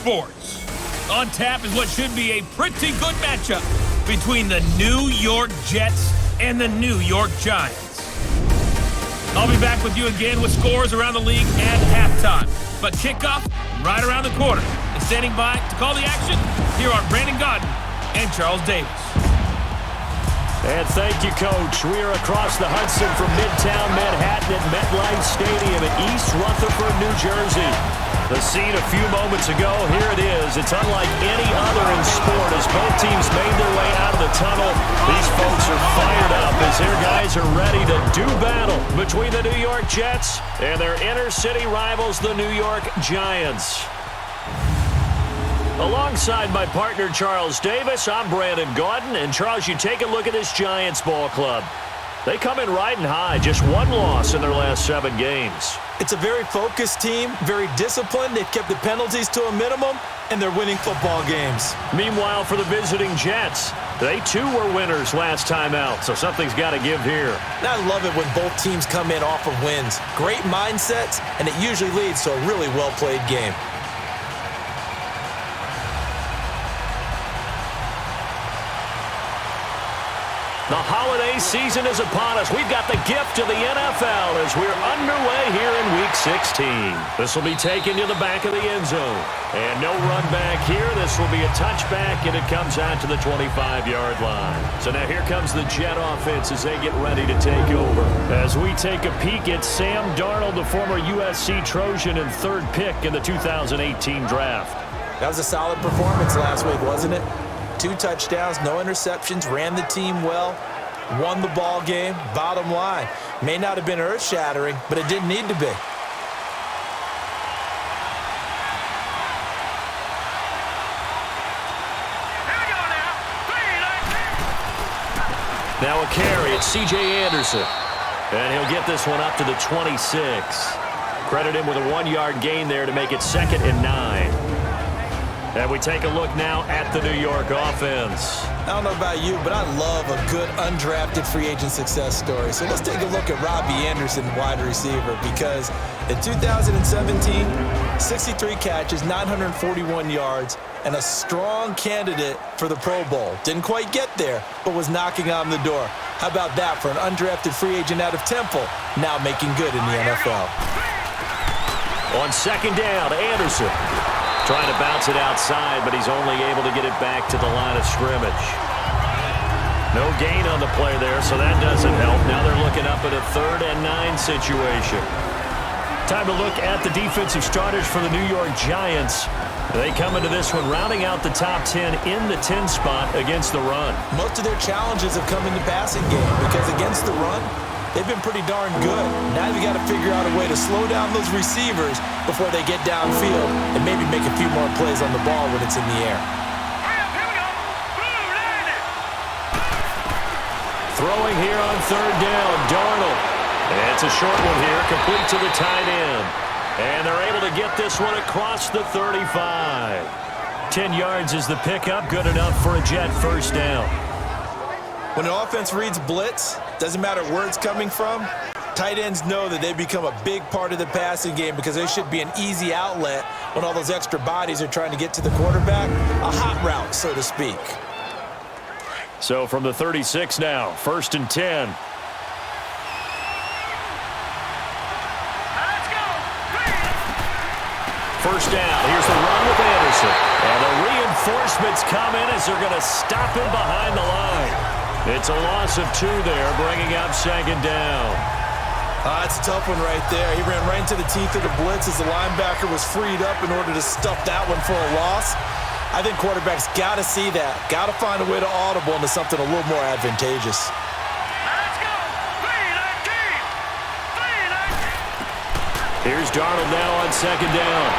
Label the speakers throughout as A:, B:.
A: sports. On tap is what should be a pretty good matchup between the New York Jets and the New York Giants. I'll be back with you again with scores around the league at halftime. But kickoff right around the corner. And standing by to call the action, here are Brandon Godden and Charles Davis.
B: And thank you, Coach. We are across the Hudson from Midtown Manhattan at MetLife Stadium in East Rutherford, New Jersey. The scene a few moments ago, here it is. It's unlike any other in sport as both teams made their way out of the tunnel. These folks are fired up as their guys are ready to do battle between the New York Jets and their inner-city rivals, the New York Giants. Alongside my partner, Charles Davis, I'm Brandon Gaudin. And, Charles, you take a look at this Giants ball club. They come in riding high, just one loss in their last 7 games.
C: It's a very focused team, very disciplined. They've kept the penalties to a minimum, and they're winning football games.
B: Meanwhile, for the visiting Jets, they too were winners last time out, so something's got to give here.
C: And I love it when both teams come in off of wins. Great mindsets, and it usually leads to a really well-played game.
B: The holiday season is upon us. We've got the gift of the NFL as we're underway here in Week 16. This will be taken to the back of the end zone. And no run back here. This will be a touchback, and it comes out to the 25-yard line. So now here comes the Jet offense as they get ready to take over. As we take a peek at Sam Darnold, the former USC Trojan and 3rd pick in the 2018 draft.
C: That was a solid performance last week, wasn't it? 2 touchdowns, no interceptions, ran the team well, won the ball game. Bottom line, may not have been earth-shattering, but it didn't need to be.
B: Now a carry, it's C.J. Anderson. And he'll get this one up to the 26. Credit him with a 1-yard gain there to make it 2nd and 9. And we take a look now at the New York offense.
C: I don't know about you, but I love a good undrafted free agent success story. So let's take a look at Robbie Anderson, wide receiver, because in 2017, 63 catches, 941 yards, and a strong candidate for the Pro Bowl. Didn't quite get there, but was knocking on the door. How about that for an undrafted free agent out of Temple, now making good in the NFL?
B: On 2nd down, Anderson. Trying to bounce it outside, but he's only able to get it back to the line of scrimmage. No gain on the play there, so that doesn't help. Now they're looking up at a 3rd and 9 situation. Time to look at the defensive starters for the New York Giants. They come into this one rounding out the top 10 in the 10 spot against the run.
C: Most of their challenges have come in the passing game because against the run, they've been pretty darn good. Now you've got to figure out a way to slow down those receivers before they get downfield and maybe make a few more plays on the ball when it's in the air.
B: Throwing here on 3rd down, Darnold. And it's a short one here, complete to the tight end. And they're able to get this one across the 35. 10 yards is the pickup, good enough for a Jet 1st down.
C: When an offense reads blitz, doesn't matter where it's coming from, tight ends know that they become a big part of the passing game because they should be an easy outlet when all those extra bodies are trying to get to the quarterback. A hot route, so to speak.
B: So from the 36 now, 1st and 10. First down, here's the run with Anderson. And the reinforcements come in as they're going to stop him behind the line. It's a loss of 2 there, bringing up 2nd down.
C: That's a tough one right there. He ran right into the teeth of the blitz as the linebacker was freed up in order to stuff that one for a loss. I think quarterbacks got to see that. Got to find a way to audible into something a little more advantageous.
B: Here's Darnold now on 2nd down.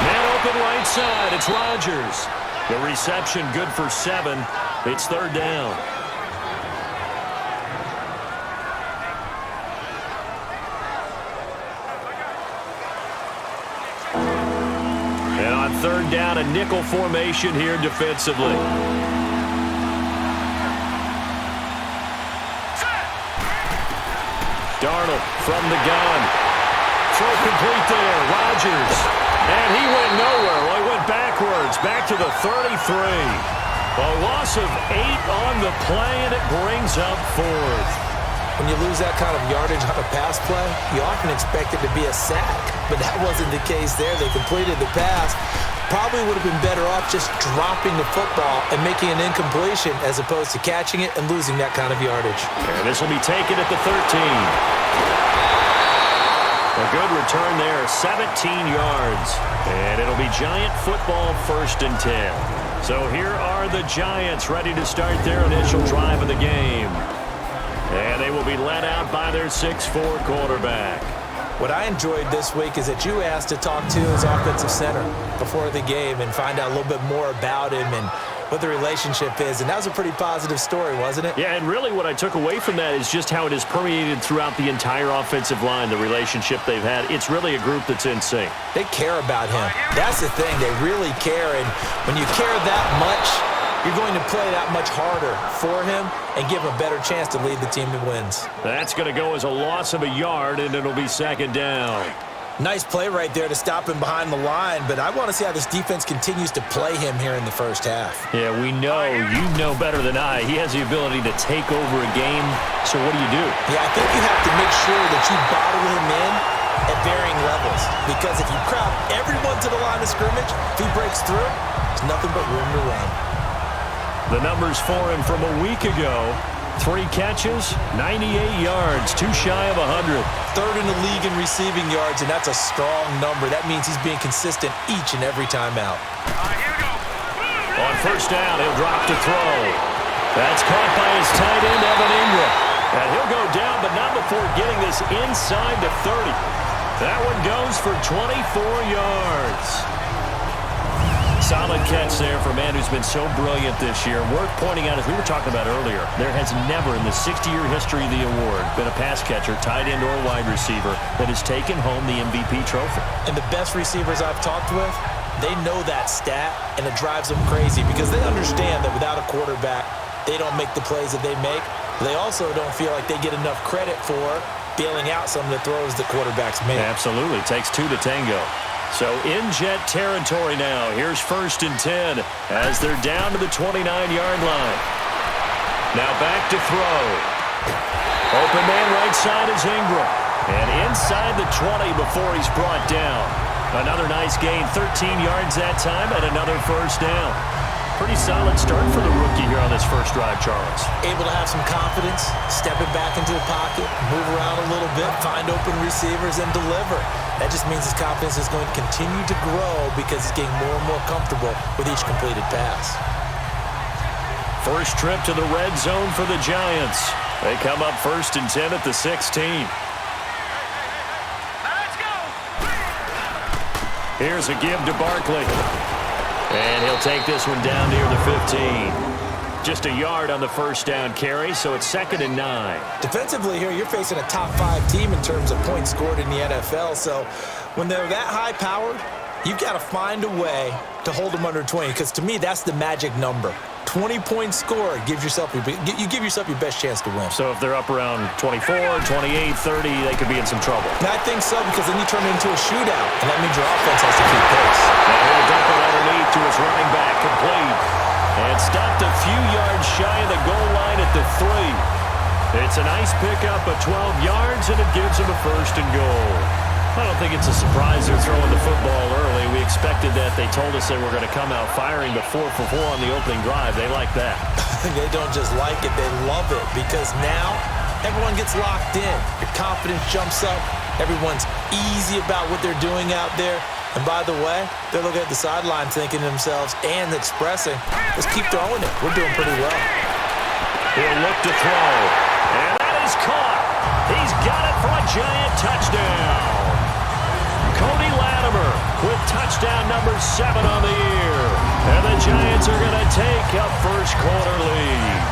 B: Man open right side, it's Rodgers. The reception good for 7. It's 3rd down. And on 3rd down, a nickel formation here defensively. Darnold from the gun. Throw complete there. Rodgers. And he went nowhere. Well, he went back to the 33. A loss of 8 on the play, and it brings up 4th.
C: When you lose that kind of yardage on a pass play, you often expect it to be a sack. But that wasn't the case there. They completed the pass. Probably would have been better off just dropping the football and making an incompletion as opposed to catching it and losing that kind of yardage.
B: And this will be taken at the 13. A good return there, 17 yards. And it'll be Giant football, 1st and 10. So here are the Giants ready to start their initial drive of the game. And they will be led out by their 6'4" quarterback.
C: What I enjoyed this week is that you asked to talk to his offensive center before the game and find out a little bit more about him and what the relationship is. And that was a pretty positive story, wasn't it?
B: Yeah, and really what I took away from that is just how it has permeated throughout the entire offensive line, the relationship they've had. It's really a group that's in sync.
C: They care about him. That's the thing. They really care. And when you care that much, you're going to play that much harder for him and give him a better chance to lead the team to wins.
B: That's going to go as a loss of a yard, and it'll be 2nd down.
C: Nice play right there to stop him behind the line, but I want to see how this defense continues to play him here in the first half.
B: Yeah, we know. You know better than I. He has the ability to take over a game, so what do you do?
C: Yeah, I think you have to make sure that you bottle him in at varying levels, because if you crowd everyone to the line of scrimmage, if he breaks through, there's nothing but room to run.
B: The numbers for him from a week ago: 3 catches, 98 yards, 2 shy of 100.
C: 3rd in the league in receiving yards, and that's a strong number. That means he's being consistent each and every time out.
B: On 1st down, he'll drop to throw. That's caught by his tight end, Evan Ingram. And he'll go down, but not before getting this inside the 30. That one goes for 24 yards. Solid catch there for a man who's been so brilliant this year. Worth pointing out, as we were talking about earlier, there has never in the 60-year history of the award been a pass catcher, tight end, or wide receiver that has taken home the MVP trophy. And the best receivers I've talked with, they know that stat, and it drives them crazy because they understand that without a quarterback, they don't make the plays that they make. They also don't feel like they get enough credit for bailing out some of the throws the quarterbacks make. Absolutely. It takes 2 to tango. So in Jet territory now. Here's 1st and 10 as they're down to the 29-yard line. Now back to throw. Open man right side is Ingram. And inside the 20 before he's brought down. Another nice gain, 13 yards that time, and another 1st down. Pretty solid start for the rookie here on this first drive, Charles. Able to have some confidence, stepping back into the pocket, move around a little bit, find open receivers, and deliver. That just means his confidence is going to continue to grow because he's getting more and more comfortable with each completed pass. First trip to the red zone for the Giants. They come up 1st and 10 at the 16.
D: Let's go!
B: Here's a give to Barkley. And he'll take this one down near the 15. Just a yard on the 1st down carry, so it's 2nd and 9. Defensively here, you're facing a top 5 team in terms of points scored in the NFL. So when they're that high-powered, you've got to find a way to hold them under 20, because to me, that's the magic number. 20 points scored gives yourself you give yourself your best chance to win. So if they're up around 24, 28, 30, they could be in some trouble. And I think so, because then you turn it into a shootout, and that means your offense has to keep pace. Now he'll dump it underneath to his running back, complete. And stopped a few yards shy of the goal line at the 3. It's a nice pickup of 12 yards, and it gives him a 1st and goal. I don't think it's a surprise they're throwing the football early. We expected that. They told us they were going to come out firing the 4 for 4 on the opening drive. They like that. They don't just like it. They love it, because now everyone gets locked in. Your confidence jumps up. Everyone's easy about what they're doing out there. And by the way, they're looking at the sideline thinking to themselves and expressing, let's keep throwing it. We're doing pretty well. He'll look to throw. And that is caught. He's got it for a Giant touchdown. Cody Latimer with touchdown number 7 on the year. And the Giants are going to take a first quarter lead.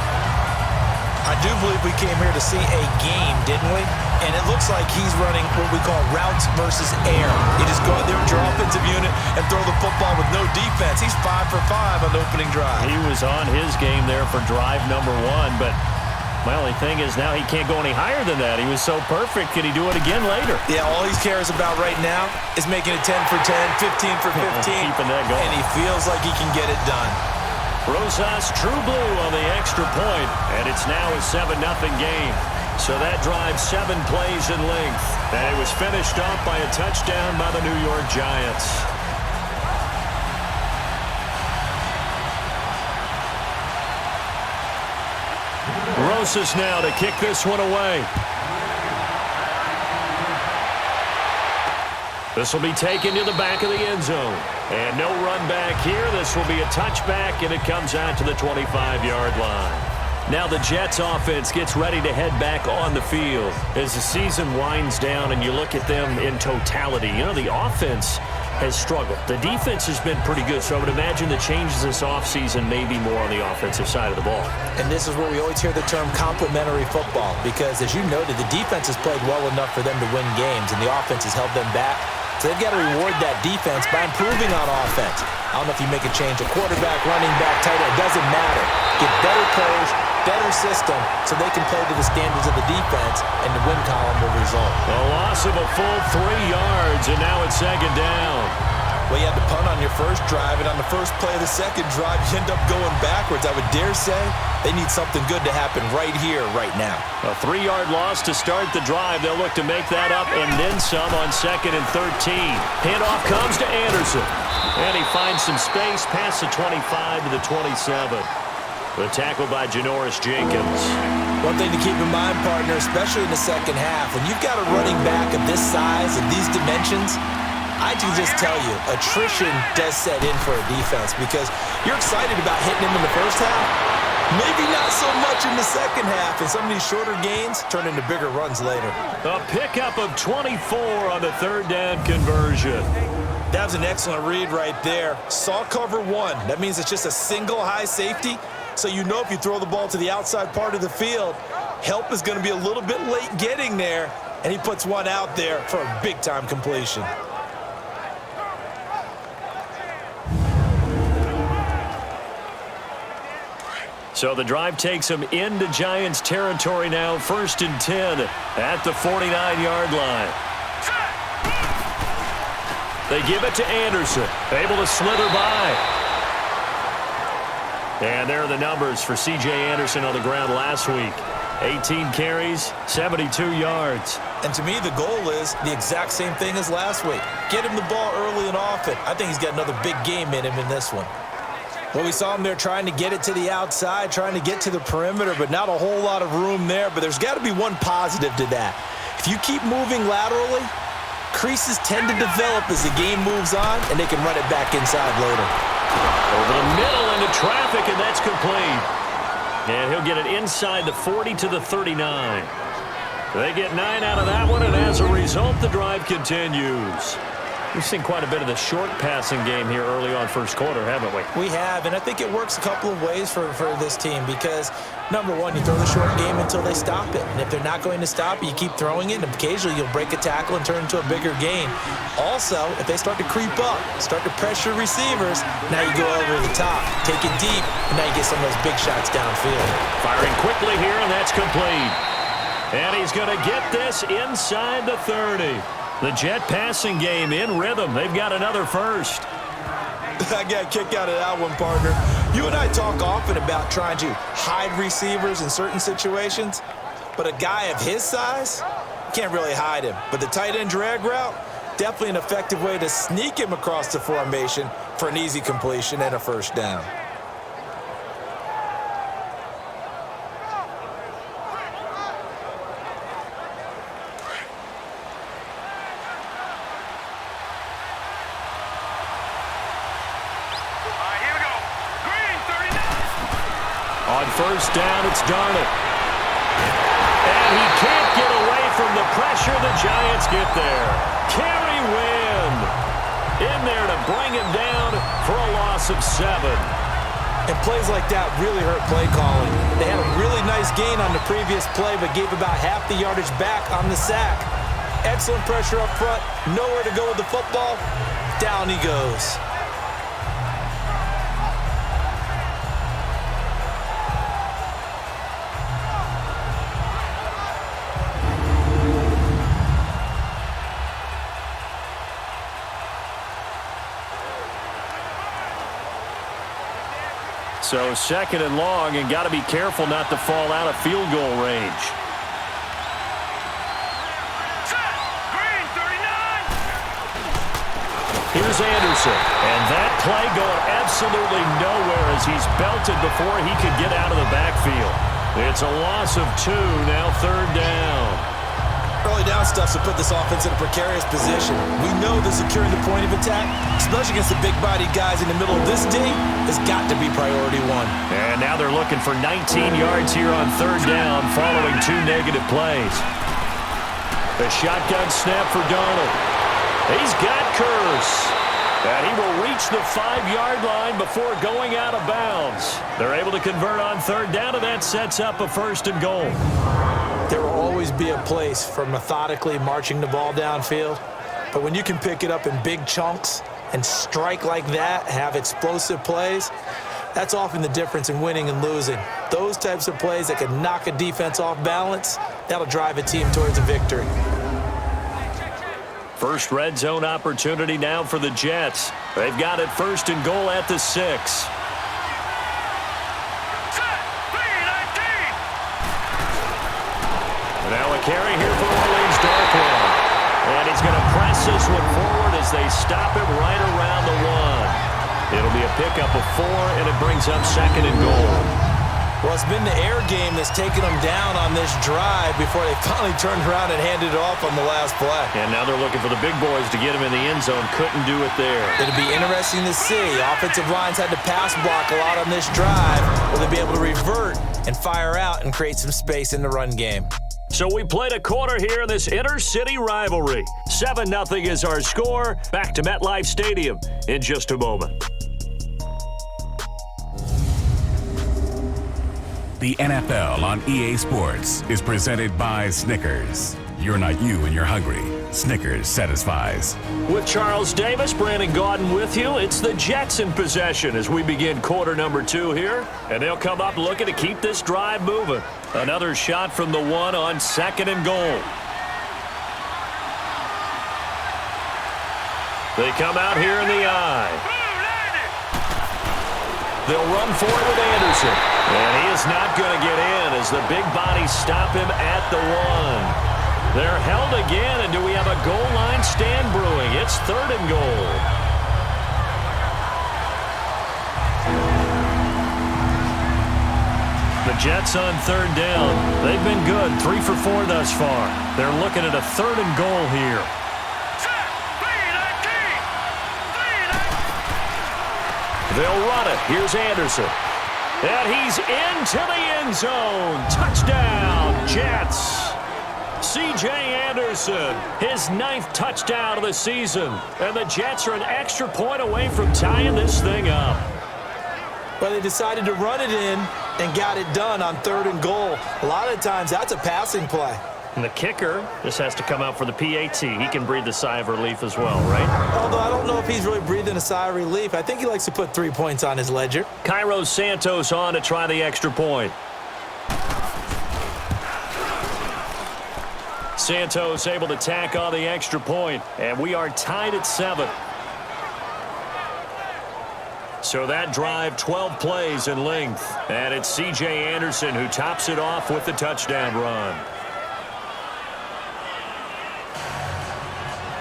B: I do believe we came here to see a game, didn't we? And it looks like he's running what we call routes versus air. You just go out there with your offensive unit and throw the football with no defense. He's 5 for 5 on the opening drive. He was on his game there for drive number 1, but My only thing is now he can't go any higher than that. He was so perfect. Can he do it again later?
C: Yeah, all he cares about right now is making it 10 for 10, 15 for 15.
B: Keeping that going.
C: And he feels like he can get it done.
B: Rosas True Blue on the extra point, and it's now a 7-0 game. So that drive 7 plays in length, and it was finished off by a touchdown by the New York Giants. Rosas now to kick this one away. This will be taken to the back of the end zone. And no run back here. This will be a touchback, and it comes out to the 25-yard line. Now the Jets offense gets ready to head back on the field. As the season winds down and you look at them in totality, you know, the offense has struggled. The defense has been pretty good, so I would imagine the changes this offseason may be more on the offensive side of the ball.
C: And this is where we always hear the term complementary football, because as you noted, the defense has played well enough for them to win games, and the offense has held them back. So they've got to reward that defense by improving on offense. I don't know if you make a change, a quarterback, running back, tight end, it doesn't matter. Get better players, better system, so they can play to the standards of the defense, and the win column will result.
B: A loss of a full 3 yards, and now it's second down.
C: Well, you had to punt on your first drive, and on the first play of the second drive, you end up going backwards. I would dare say they need something good to happen right here, right now.
B: A 3-yard loss to start the drive. They'll look to make that up and then some on 2nd and 13. Handoff comes to Anderson. And he finds some space past the 25 to the 27. The tackle by Janoris Jenkins.
C: One thing to keep in mind, partner, especially in the second half, when you've got a running back of this size and these dimensions, I can just tell you, attrition does set in for a defense, because you're excited about hitting him in the first half. Maybe not so much in the second half, and some of these shorter gains turn into bigger runs later.
B: A pickup of 24 on the 3rd down conversion.
C: That was an excellent read right there. Saw cover 1. That means it's just a single high safety. So you know if you throw the ball to the outside part of the field, help is going to be a little bit late getting there, and he puts one out there for a big-time completion.
B: So the drive takes them into Giants territory now, 1st and 10 at the 49-yard line. They give it to Anderson, able to slither by. And there are the numbers for C.J. Anderson on the ground last week. 18 carries, 72 yards.
C: And to me, the goal is the exact same thing as last week. Get him the ball early and often. I think he's got another big game in him in this one. Well, we saw him there trying to get it to the outside, trying to get to the perimeter, but not a whole lot of room there. But there's got to be one positive to that. If you keep moving laterally, creases tend to develop as the game moves on, and they can run it back inside later.
B: Over the middle into traffic, and that's complete. And he'll get it inside the 40 to the 39. They get 9 out of that one, and as a result, the drive continues. We've seen quite a bit of the short passing game here early on first quarter, haven't we?
C: We have, and I think it works a couple of ways for this team because, number one, you throw the short game until they stop it. And if they're not going to stop it, you keep throwing it, and occasionally you'll break a tackle and turn it into a bigger gain. Also, if they start to creep up, start to pressure receivers, now you go over the top, take it deep, and now you get some of those big shots downfield.
B: Firing quickly here, and that's complete. And he's going to get this inside the 30. The Jet passing game in rhythm. They've got another first.
C: I got a kick out of that one, partner. You and I talk often about trying to hide receivers in certain situations, but a guy of his size, you can't really hide him. But the tight end drag route, definitely an effective way to sneak him across the formation for an easy completion and a first down.
B: On first down, it's Darnold. And he can't get away from the pressure. The Giants get there. Kerry Wynn in there to bring him down for a loss of 7.
C: And plays like that really hurt play calling. They had a really nice gain on the previous play, but gave about half the yardage back on the sack. Excellent pressure up front. Nowhere to go with the football. Down he goes.
B: So second and long, and got to be careful not to fall out of field goal range. Here's Anderson, and that play going absolutely nowhere as he's belted before he could get out of the backfield. It's a loss of 2, now third down.
C: Early down stuff's to put this offense in a precarious position. We know that securing the point of attack, especially against the big-bodied guys in the middle of this D, has got to be priority 1.
B: And now they're looking for 19 yards here on third down following 2 negative plays. The shotgun snap for Donald. He's got Curse. And he will reach the 5-yard line before going out of bounds. They're able to convert on third down, and that sets up a first and goal.
C: There will always be a place for methodically marching the ball downfield. But when you can pick it up in big chunks and strike like that, have explosive plays, that's often the difference in winning and losing. Those types of plays that can knock a defense off balance, that'll drive a team towards a victory.
B: First red zone opportunity now for the Jets. They've got it first and goal at the 6. Now a carry here for Orleans Darkwa. And he's going to press this one forward as they stop him right around the 1. It'll be a pickup of 4, and it brings up second and goal.
C: Well, it's been the air game that's taken them down on this drive before they finally turned around and handed it off on the last play.
B: And now they're looking for the big boys to get him in the end zone. Couldn't do it there.
C: It'll be interesting to see. Offensive lines had to pass block a lot on this drive. Will they be able to revert and fire out and create some space in the run game?
B: So we played a quarter here in this inter-city rivalry. 7-0 is our score. Back to MetLife Stadium in just a moment.
D: The NFL on EA Sports is presented by Snickers. You're not you when you're hungry. Snickers satisfies.
B: With Charles Davis, Brandon Gaudin with you. It's the Jets in possession as we begin quarter number 2 here. And they'll come up looking to keep this drive moving. Another shot from the 1 on second and goal. They come out here in the eye. They'll run forward with Anderson. And he is not going to get in as the big bodies stop him at the 1. They're held again, and do we have a goal line stand brewing? It's third and goal. The Jets on third down. They've been good, 3 for 4 thus far. They're looking at a third and goal here. They'll run it. Here's Anderson. And he's into the end zone. Touchdown, Jets. C.J. Anderson, his 9th touchdown of the season. And the Jets are an extra point away from tying this thing up.
C: Well, they decided to run it in and got it done on third and goal. A lot of times, that's a passing play.
B: And the kicker, this has to come out for the PAT. He can breathe a sigh of relief as well, right?
C: Although I don't know if he's really breathing a sigh of relief. I think he likes to put 3 points on his ledger.
B: Cairo Santos on to try the extra point. Santos able to tack on the extra point, and we are tied at 7. So that drive, 12 plays in length. And it's C.J. Anderson who tops it off with the touchdown run.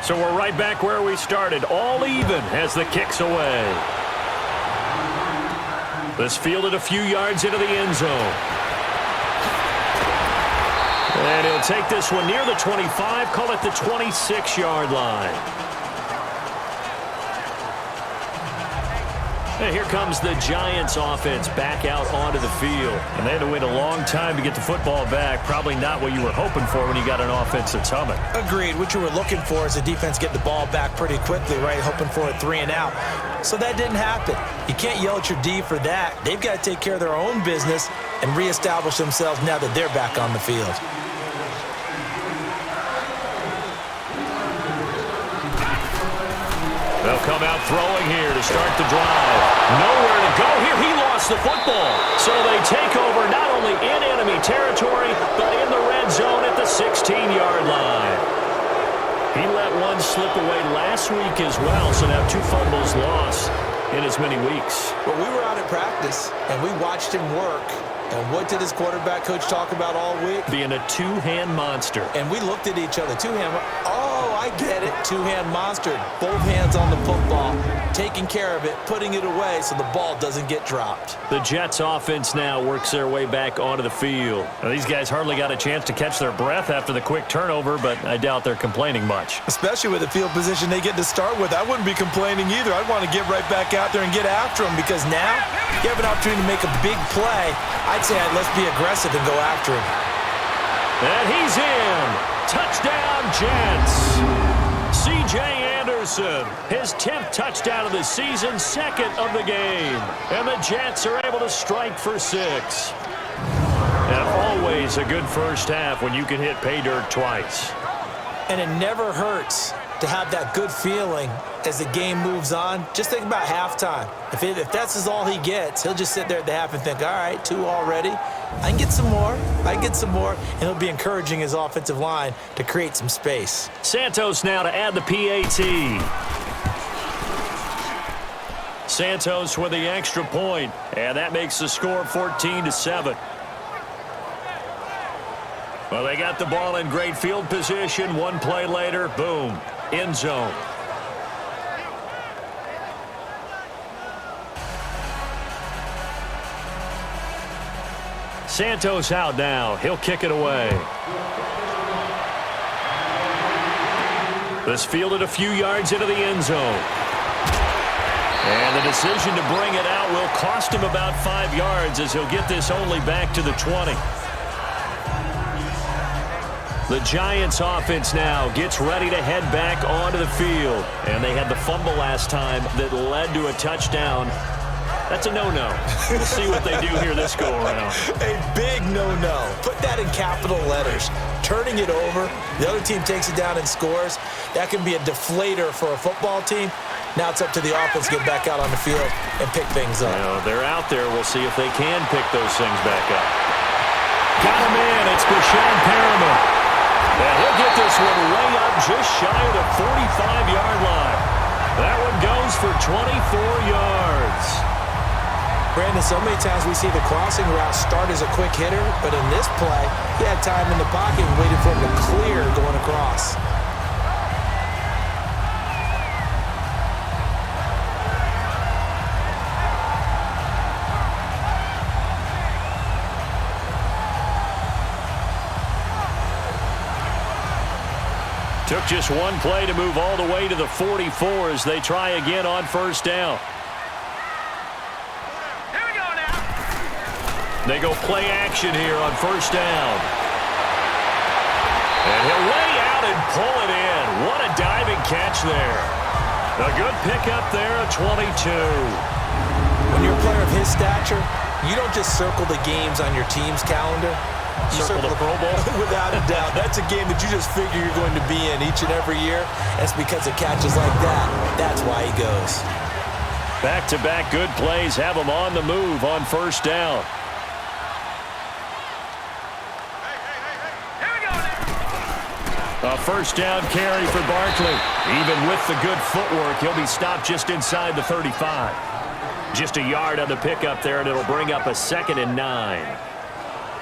B: So we're right back where we started, all even as the kick's away. This fielded a few yards into the end zone. And he'll take this one near the 25, call it the 26-yard line. And here comes the Giants offense back out onto the field. And they had to wait a long time to get the football back. Probably not what you were hoping for when you got an offense that's humming.
C: Agreed. What you were looking for is the defense get the ball back pretty quickly, right? Hoping for a 3 and out. So that didn't happen. You can't yell at your D for that. They've got to take care of their own business and reestablish themselves now that they're back on the field.
B: They'll come out throwing here to start the drive. Nowhere to go here. He lost the football. So they take over not only in enemy territory, but in the red zone at the 16-yard line. He let one slip away last week as well, so now 2 fumbles lost. in as many weeks.
C: Well, we were out at practice, and we watched him work. And what did his quarterback coach talk about all week?
B: Being a two-hand monster.
C: And we looked at each other. Two-hand. Oh, I get it. Two-hand monster. Both hands on the football, taking care of it, putting it away so the ball doesn't get dropped.
B: The Jets offense now works their way back onto the field. Now, these guys hardly got a chance to catch their breath after the quick turnover, but I doubt they're complaining much.
C: Especially with the field position they get to start with. I wouldn't be complaining either. I'd want to get right back out there and get after them because now you have an opportunity to make a big play. I'd say let's be aggressive and go after him.
B: And he's in. Touchdown, Jets. C.J. Anderson, his 10th touchdown of the season, second of the game. And the Jets are able to strike for 6. And always a good first half when you can hit pay dirt twice.
C: And it never hurts to have that good feeling as the game moves on. Just think about halftime. If that's all he gets, he'll just sit there at the half and think, all right, 2 already. I can get some more. And he'll be encouraging his offensive line to create some space.
B: Santos now to add the PAT. Santos with the extra point, and that makes the score 14-7. Well, they got the ball in great field position. One play later, boom, end zone. Santos out now. He'll kick it away. This fielded a few yards into the end zone. And the decision to bring it out will cost him about 5 yards as he'll get this only back to the 20. The Giants offense now gets ready to head back onto the field. And they had the fumble last time that led to a touchdown. That's a no-no. We'll see what they do here this go-around.
C: A big no-no. Put that in capital letters. Turning it over, the other team takes it down and scores. That can be a deflator for a football team. Now it's up to the offense to get back out on the field and pick things up.
B: Well, they're out there. We'll see if they can pick those things back up. Got him in. It's Bashan Perriman. And he'll get this one way up just shy of the 45-yard line. That one goes for 24 yards.
C: Brandon, so many times we see the crossing route start as a quick hitter, but in this play, he had time in the pocket and waited for him to clear going across.
B: Took just one play to move all the way to the 44 as they try again on first down. They go play action here on first down. And he'll lay out and pull it in. What a diving catch there. A good pickup there at 22.
C: When you're a player of his stature, you don't just circle the games on your team's calendar. You
B: circle the Pro Bowl?
C: Without a doubt. That's a game that you just figure you're going to be in each and every year. That's because of catches like that. That's why he goes.
B: Back-to-back good plays have him on the move on first down. A first down carry for Barkley. Even with the good footwork, he'll be stopped just inside the 35. Just a yard on the pickup there, and it'll bring up a 2nd and 9.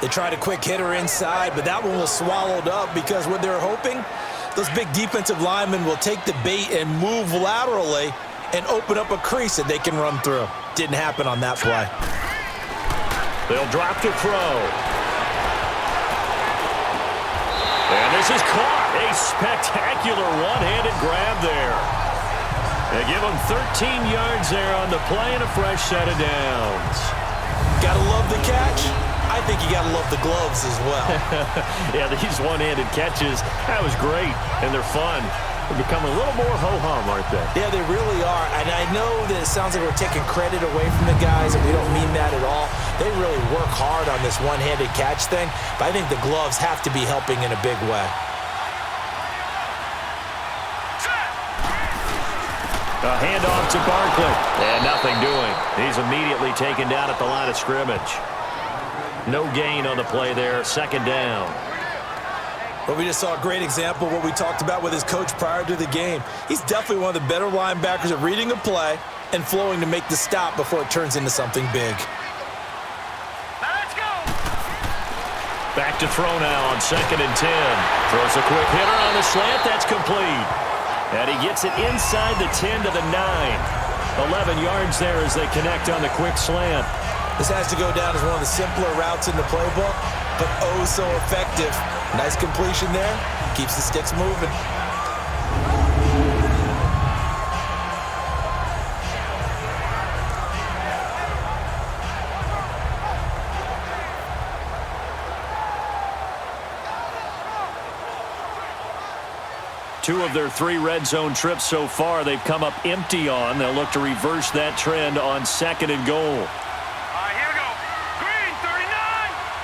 C: They tried a quick hitter inside, but that one was swallowed up because what they're hoping, those big defensive linemen will take the bait and move laterally and open up a crease that they can run through. Didn't happen on that play.
B: They'll drop to throw. And this is caught. A spectacular one-handed grab there. They give him 13 yards there on the play and a fresh set of downs.
C: Gotta love the catch. I think you gotta love the gloves as well.
B: Yeah, these one-handed catches, that was great, and they're fun. They're becoming a little more ho-hum, aren't they?
C: Yeah, they really are. And I know that it sounds like we're taking credit away from the guys, and we don't mean that at all. They really work hard on this one-handed catch thing, but I think the gloves have to be helping in a big way.
B: A handoff to Barkley. And nothing doing. He's immediately taken down at the line of scrimmage. No gain on the play there. 2nd down.
C: But we just saw a great example of what we talked about with his coach prior to the game. He's definitely one of the better linebackers at reading a play, and flowing to make the stop before it turns into something big.
B: Back to throw now on 2nd and 10. Throws a quick hitter on the slant. That's complete. And he gets it inside the 10 to the 9. 11 yards there as they connect on the quick slant.
C: This has to go down as one of the simpler routes in the playbook, but oh so effective. Nice completion there. Keeps the sticks moving.
B: Two of their 3 red zone trips so far, they've come up empty on. They'll look to reverse that trend on 2nd and goal.
E: All right, here we go. Green, 39.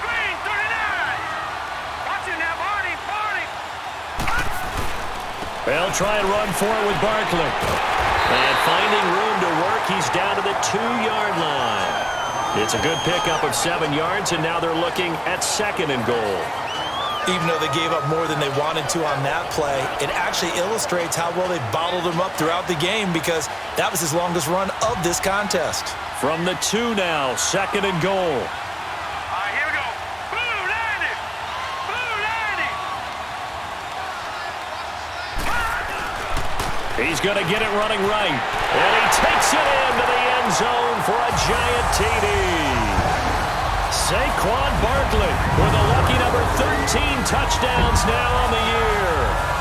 E: Green, 39. Watch it now, Barney.
B: They'll try and run for it with Barkley. And finding room to work, he's down to the 2-yard line. It's a good pickup of 7 yards, and now they're looking at 2nd and goal.
C: Even though they gave up more than they wanted to on that play, it actually illustrates how well they bottled him up throughout the game because that was his longest run of this contest.
B: From the 2 now, 2nd and goal.
E: All right, here we go. Blue, Landy.
B: He's going to get it running right. And he takes it into the end zone for a giant TD. Saquon Barkley with a lucky number 13 touchdowns now on the year.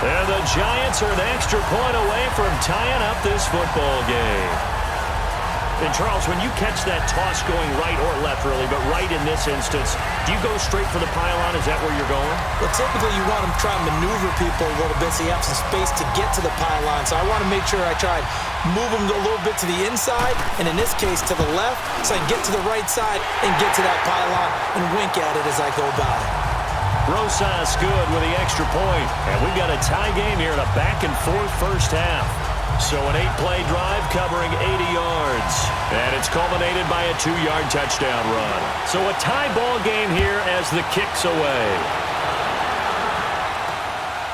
B: And the Giants are an extra point away from tying up this football game. And Charles, when you catch that toss going right or left, really, but right in this instance, do you go straight for the pylon? Is that where you're going?
C: Well, typically you want to try and maneuver people a little bit so you have some space to get to the pylon. So I want to make sure I try and move them a little bit to the inside, and in this case to the left, so I can get to the right side and get to that pylon and wink at it as I go by.
B: Rosas good with the extra point. And we've got a tie game here in a back-and-forth first half. So an 8-play drive covering 80 yards. And it's culminated by a 2-yard touchdown run. So a tie ball game here as the kick's away.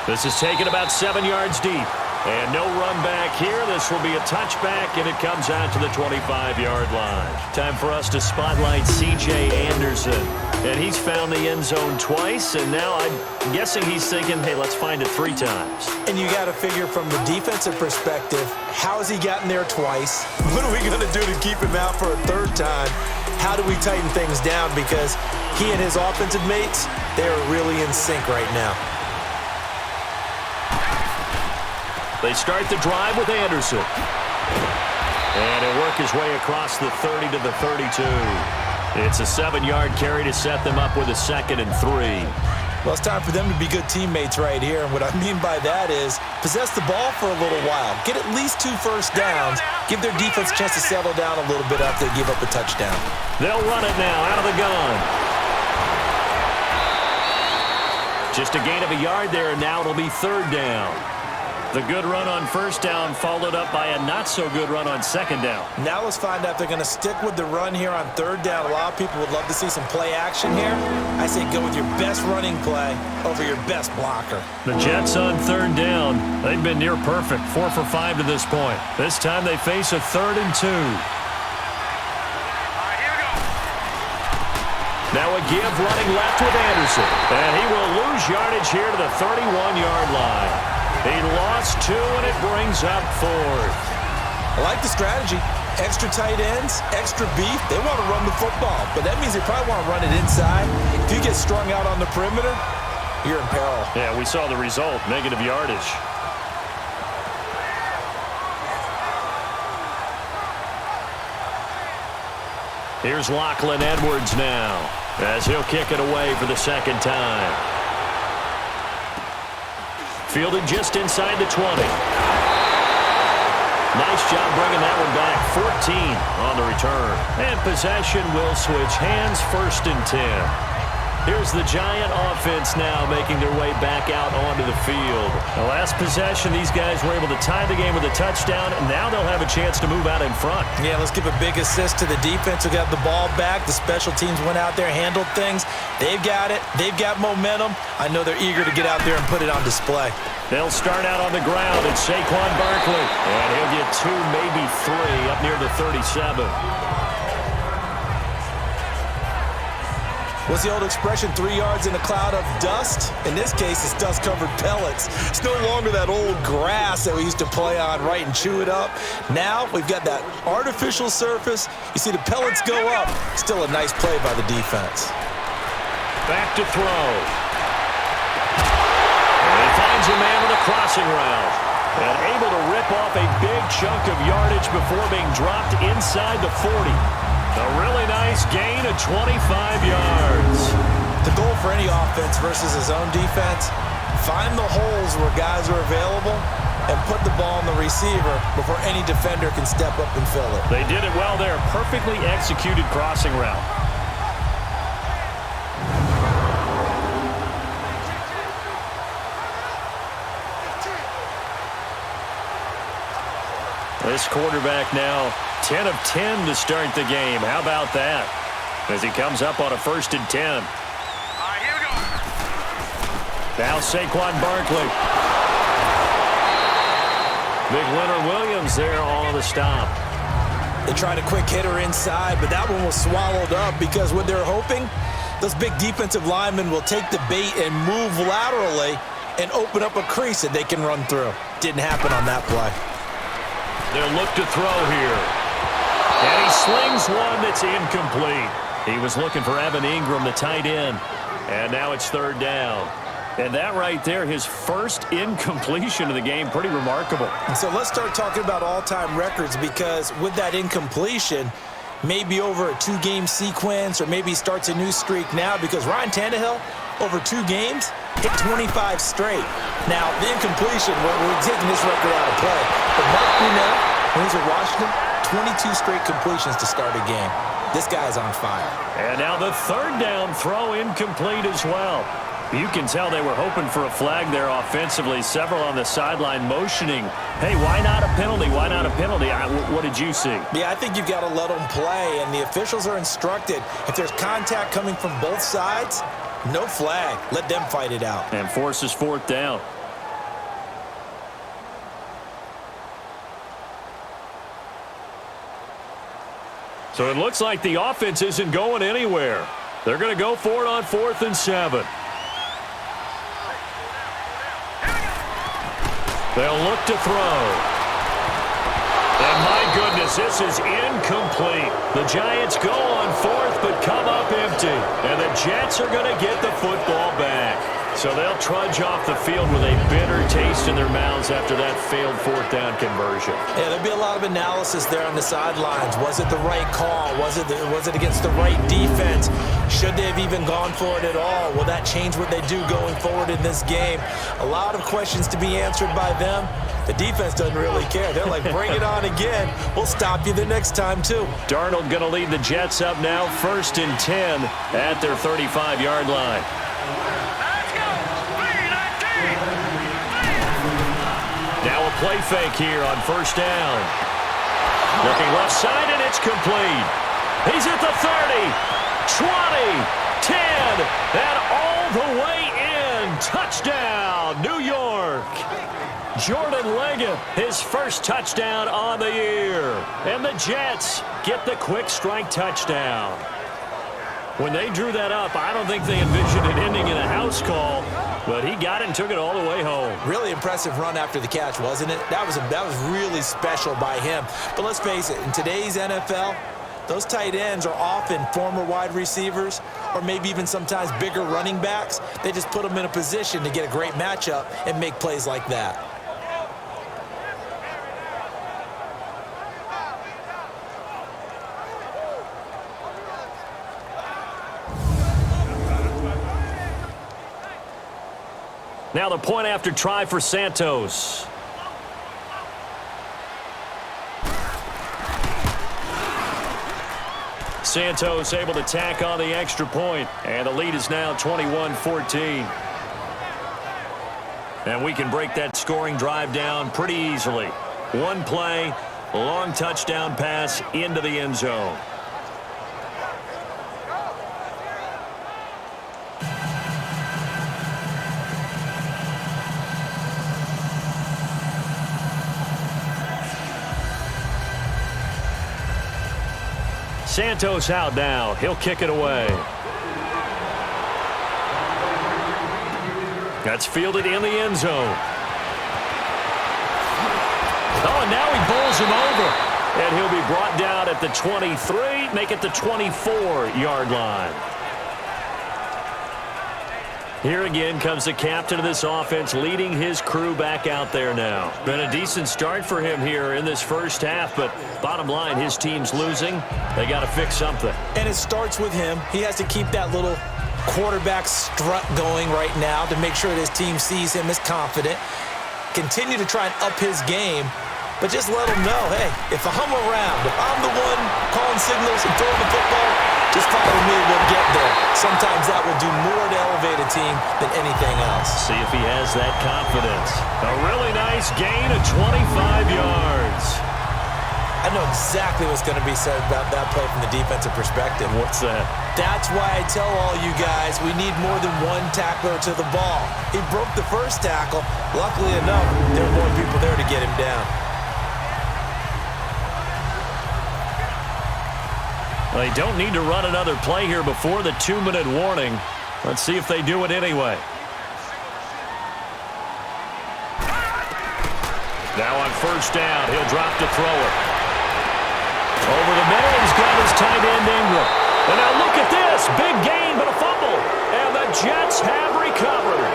B: This is taken about 7 yards deep. And no run back here. This will be a touchback, and it comes out to the 25-yard line. Time for us to spotlight C.J. Anderson. And he's found the end zone twice, and now I'm guessing he's thinking, hey, let's find it 3 times.
C: And you got to figure from the defensive perspective, how has he gotten there twice? What are we going to do to keep him out for a 3rd time? How do we tighten things down? Because he and his offensive mates, they are really in sync right now.
B: They start the drive with Anderson. And he'll work his way across the 30 to the 32. It's a 7-yard carry to set them up with a 2nd and 3.
C: Well, it's time for them to be good teammates right here. And what I mean by that is possess the ball for a little while. Get at least 2 first downs. Give their defense a chance to settle down a little bit after they give up a touchdown.
B: They'll run it now out of the gun. Just a gain of a yard there, and now it'll be 3rd down. The good run on 1st down followed up by a not-so-good run on 2nd down.
C: Now let's find out if they're going to stick with the run here on 3rd down. A lot of people would love to see some play action here. I say go with your best running play over your best blocker.
B: The Jets on 3rd down. They've been near perfect, 4 for 5 to this point. This time they face a 3rd and 2.
E: All right, here we go.
B: Now a give running left with Anderson. And he will lose yardage here to the 31-yard line. He lost 2, and it brings up 4th.
C: I like the strategy. Extra tight ends, extra beef. They want to run the football, but that means they probably want to run it inside. If you get strung out on the perimeter, you're in peril.
B: Yeah, we saw the result, negative yardage. Here's Lachlan Edwards now, as he'll kick it away for the 2nd time. Fielded just inside the 20. Nice job bringing that one back. 14 on the return. And possession will switch hands, 1st and 10. Here's the Giant offense now making their way back out onto the field. The last possession, these guys were able to tie the game with a touchdown, and now they'll have a chance to move out in front.
C: Yeah, let's give a big assist to the defense who got the ball back. The special teams went out there, handled things. They've got it. They've got momentum. I know they're eager to get out there and put it on display.
B: They'll start out on the ground. It's Saquon Barkley, and he'll get 2, maybe 3 up near the 37.
C: What's the old expression, 3 yards in a cloud of dust? In this case, it's dust-covered pellets. It's no longer that old grass that we used to play on, right, and chew it up. Now we've got that artificial surface. You see the pellets go up. Still a nice play by the defense.
B: Back to throw. And he finds a man with a crossing route. And able to rip off a big chunk of yardage before being dropped inside the 40. A really nice gain of 25 yards.
C: The goal for any offense versus his own defense, find the holes where guys are available and put the ball on the receiver before any defender can step up and fill it.
B: They did it well there. Perfectly executed crossing route. This quarterback now 10 of 10 to start the game. How about that? As he comes up on a 1st and 10.
E: All right, here we go.
B: Now Saquon Barkley. Big Leonard Williams there on the stop.
C: They tried a quick hitter inside, but that one was swallowed up because what they're hoping, those big defensive linemen will take the bait and move laterally and open up a crease that they can run through. Didn't happen on that play.
B: They'll look to throw here. And he slings one that's incomplete. He was looking for Evan Ingram, the tight end. And now it's 3rd down. And that right there, his first incompletion of the game, pretty remarkable.
C: And so let's start talking about all-time records, because with that incompletion, maybe over a 2-game sequence, or maybe he starts a new streak now, because Ryan Tannehill, over 2 games, hit 25 straight. Now, the incompletion, we're taking this record out of play. But Mark Brunell, when he's with Washington, 22 straight completions to start a game. This guy's on fire.
B: And now the 3rd down throw incomplete as well. You can tell they were hoping for a flag there offensively. Several on the sideline motioning, hey, why not a penalty? Why not a penalty? What did you see?
C: Yeah, I think you've got to let them play, and the officials are instructed, if there's contact coming from both sides, no flag. Let them fight it out.
B: And forces 4th down. So it looks like the offense isn't going anywhere. They're going to go for it on 4th and 7. They'll look to throw. And my goodness, this is incomplete. The Giants go on 4th but come up empty. And the Jets are going to get the football back. So they'll trudge off the field with a bitter taste in their mouths after that failed 4th down conversion.
C: Yeah, there'll be a lot of analysis there on the sidelines. Was it the right call? Was it against the right defense? Should they have even gone for it at all? Will that change what they do going forward in this game? A lot of questions to be answered by them. The defense doesn't really care. They're like, bring it on again. We'll stop you the next time, too.
B: Darnold going to lead the Jets up now, 1st and 10 at their 35-yard line. Now a play fake here on 1st down. Looking left side, and it's complete. He's at the 30, 20, 10, and all the way in. Touchdown, New York. Jordan Leggett, his first touchdown on the year. And the Jets get the quick strike touchdown. When they drew that up, I don't think they envisioned it ending in a house call, but he got it and took it all the way home.
C: Really impressive run after the catch, wasn't it? That was really special by him. But let's face it, in today's NFL, those tight ends are often former wide receivers or maybe even sometimes bigger running backs. They just put them in a position to get a great matchup and make plays like that.
B: Now the point after try for Santos. Santos able to tack on the extra point, and the lead is now 21-14. And we can break that scoring drive down pretty easily. One play, long touchdown pass into the end zone. Santos out now. He'll kick it away. That's fielded in the end zone. Oh, and now he bowls him over. And he'll be brought down at the 23, make it the 24-yard line. Here again comes the captain of this offense, leading his crew back out there now. Been a decent start for him here in this first half, but bottom line, his team's losing. They got to fix something.
C: And it starts with him. He has to keep that little quarterback strut going right now to make sure that his team sees him as confident. Continue to try and up his game, but just let him know, hey, if I'm around, if I'm the one calling signals and throwing the football, just follow me, we'll get there. Sometimes that will do more to elevate a team than anything else.
B: See if he has that confidence. A really nice gain of 25 yards.
C: I know exactly what's going to be said about that play from the defensive perspective.
B: What's that?
C: That's why I tell all you guys we need more than one tackler to the ball. He broke the first tackle. Luckily enough, there were more people there to get him down.
B: They don't need to run another play here before the 2-minute warning. Let's see if they do it anyway. Now on first down, he'll drop to throw it. Over the middle, he's got his tight end Ingram. And now look at this. Big gain, but a fumble. And the Jets have recovered.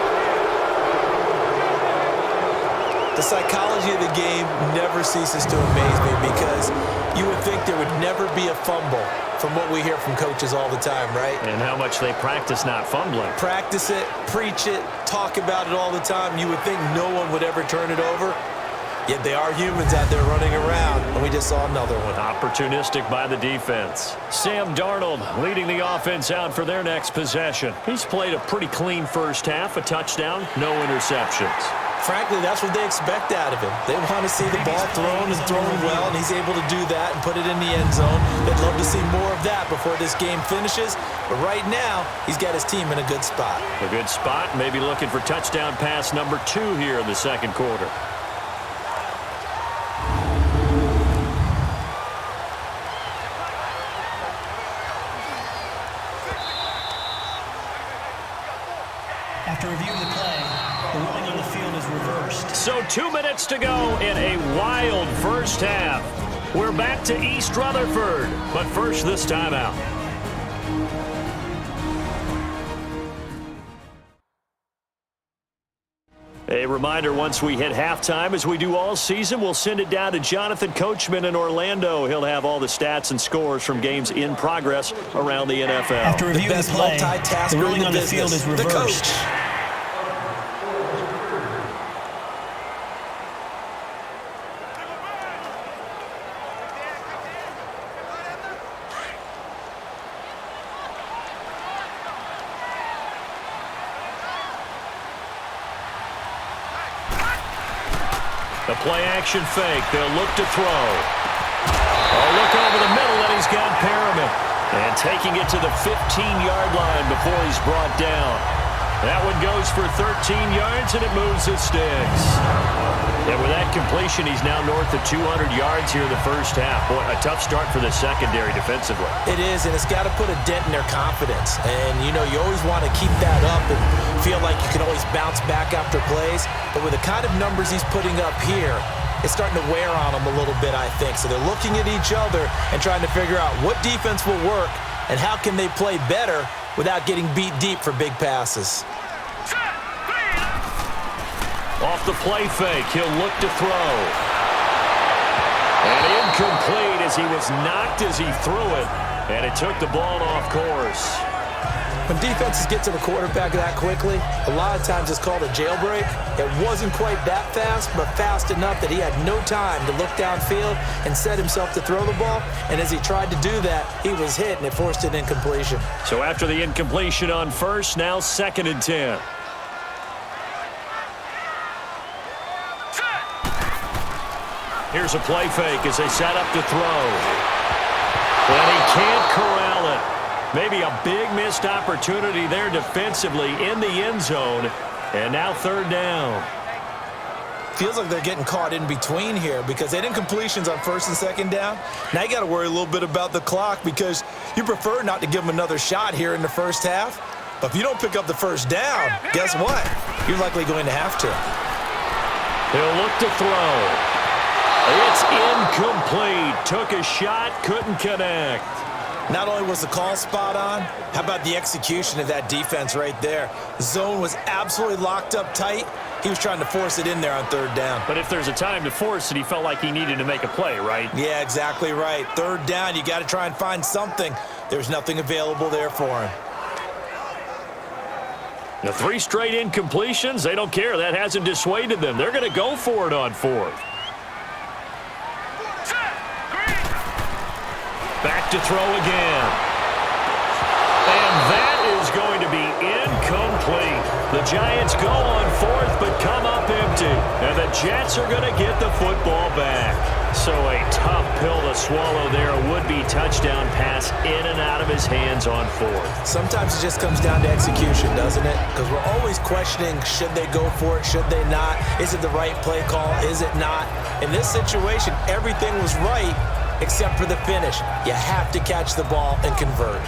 C: The psychology of the game never ceases to amaze me because you would think there would never be a fumble from what we hear from coaches all the time, right?
B: And how much they practice not fumbling.
C: Practice it, preach it, talk about it all the time. You would think no one would ever turn it over. Yet they are humans out there running around, and we just saw another one.
B: Opportunistic by the defense. Sam Darnold leading the offense out for their next possession. He's played a pretty clean first half, a touchdown, no interceptions.
C: Frankly, that's what they expect out of him. They want to see the ball thrown and thrown well, and he's able to do that and put it in the end zone. They'd love to see more of that before this game finishes. But right now, he's got his team in a good spot.
B: A good spot, maybe looking for touchdown pass number 2 here in the second quarter.
F: After reviewing the play, the ruling on the field is reversed.
B: So 2 minutes to go in a wild first half. We're back to East Rutherford, but first this timeout. A reminder, once we hit halftime, as we do all season, we'll send it down to Jonathan Coachman in Orlando. He'll have all the stats and scores from games in progress around the NFL.
F: After reviewing the play, the ruling on the field is reversed.
B: The play-action fake. They'll look to throw. Oh, look over the middle, and he's got Perriman. And taking it to the 15-yard line before he's brought down. That one goes for 13 yards, and it moves the sticks. And with that completion, he's now north of 200 yards here in the first half. Boy, a tough start for the secondary defensively.
C: It is, and it's got to put a dent in their confidence. And, you know, you always want to keep that up and feel like you can always bounce back after plays. But with the kind of numbers he's putting up here, it's starting to wear on them a little bit, I think. So they're looking at each other and trying to figure out what defense will work and how can they play better without getting beat deep for big passes.
B: Off the play fake, he'll look to throw. And incomplete as he was knocked as he threw it. And it took the ball off course.
C: When defenses get to the quarterback that quickly, a lot of times it's called a jailbreak. It wasn't quite that fast, but fast enough that he had no time to look downfield and set himself to throw the ball. And as he tried to do that, he was hit, and it forced an incompletion.
B: So after the incompletion on first, now 2nd and 10. Here's a play fake as they set up to throw. And he can't corral it. Maybe a big missed opportunity there defensively in the end zone. And now 3rd down.
C: Feels like they're getting caught in between here because they didn't completions on 1st and 2nd down. Now you got to worry a little bit about the clock because you prefer not to give them another shot here in the first half. But if you don't pick up the 1st down, guess what? You're likely going to have to.
B: He'll look to throw. It's incomplete. Took a shot, couldn't connect.
C: Not only was the call spot on, how about the execution of that defense right there? The zone was absolutely locked up tight. He was trying to force it in there on 3rd down.
B: But if there's a time to force it, he felt like he needed to make a play, right?
C: Yeah, exactly right. 3rd down, you got to try and find something. There's nothing available there for him.
B: The 3 straight incompletions, they don't care. That hasn't dissuaded them. They're going to go for it on 4th. Back to throw again. And that is going to be incomplete. The Giants go on 4th but come up empty. And the Jets are going to get the football back. So a tough pill to swallow there. A would-be touchdown pass in and out of his hands on 4th.
C: Sometimes it just comes down to execution, doesn't it? Because we're always questioning, should they go for it, should they not? Is it the right play call, is it not? In this situation, everything was right except for the finish. You have to catch the ball and convert.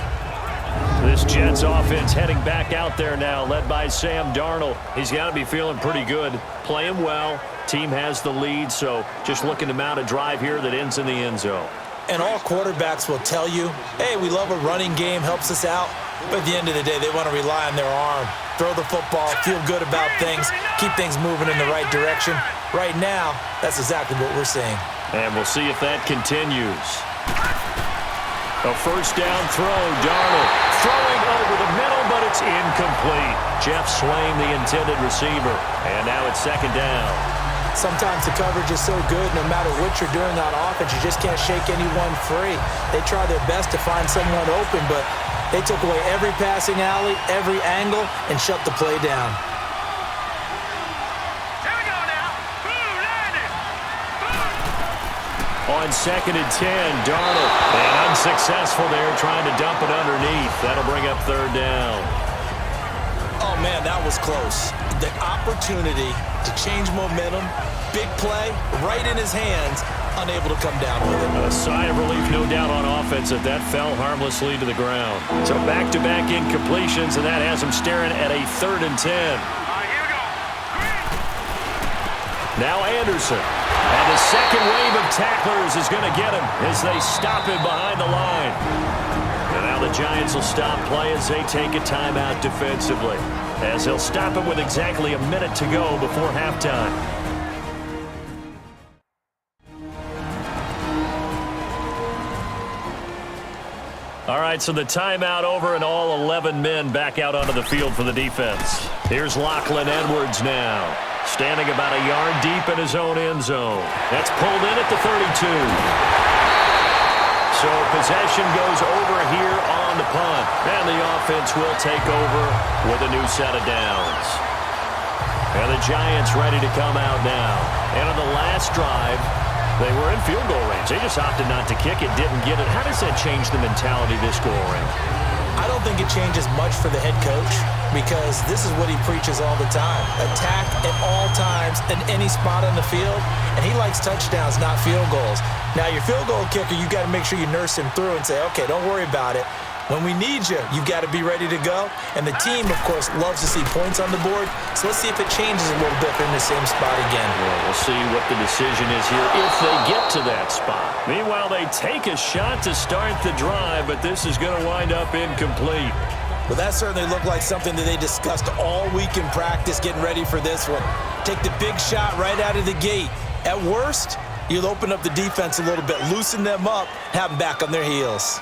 B: This Jets offense heading back out there now, led by Sam Darnold. He's got to be feeling pretty good, playing well. Team has the lead, so just looking to mount a drive here that ends in the end zone.
C: And all quarterbacks will tell you, hey, we love a running game, helps us out. But at the end of the day, they want to rely on their arm. Throw the football, feel good about things, keep things moving in the right direction. Right now, that's exactly what we're seeing.
B: And we'll see if that continues. A 1st down throw, Darnold throwing over the middle, but it's incomplete. Jeff Swain, the intended receiver. And now it's 2nd down.
C: Sometimes the coverage is so good, no matter what you're doing on offense, you just can't shake anyone free. They try their best to find someone open, but they took away every passing alley, every angle, and shut the play down.
B: On 2nd and 10, Darnold. And unsuccessful there, trying to dump it underneath. That'll bring up 3rd down.
C: Oh, man, that was close. The opportunity to change momentum, big play, right in his hands, unable to come down with it.
B: A sigh of relief, no doubt, on offense that fell harmlessly to the ground. So back-to-back incompletions, and that has him staring at a 3rd and 10.
E: Here we go.
B: Now Anderson. And the second wave of tacklers is going to get him as they stop him behind the line. And now the Giants will stop play as they take a timeout defensively, as they'll stop him with exactly a minute to go before halftime. All right, so the timeout over and all 11 men back out onto the field for the defense. Here's Lachlan Edwards now, standing about a yard deep in his own end zone. That's pulled in at the 32. So possession goes over here on the punt, and the offense will take over with a new set of downs. And the Giants ready to come out now. And on the last drive, they were in field goal range. They just opted not to kick it, didn't get it. How does that change the mentality this go around?
C: I don't think it changes much for the head coach because this is what he preaches all the time. Attack at all times in any spot on the field, and he likes touchdowns, not field goals. Now, your field goal kicker, you got to make sure you nurse him through and say, okay, don't worry about it. When we need you, you've got to be ready to go. And the team, of course, loves to see points on the board. So let's see if it changes a little bit in the same spot again.
B: Well, we'll see what the decision is here if they get to that spot. Meanwhile, they take a shot to start the drive, but this is going to wind up incomplete.
C: Well, that certainly looked like something that they discussed all week in practice, getting ready for this one. Take the big shot right out of the gate. At worst, you'll open up the defense a little bit, loosen them up, have them back on their heels.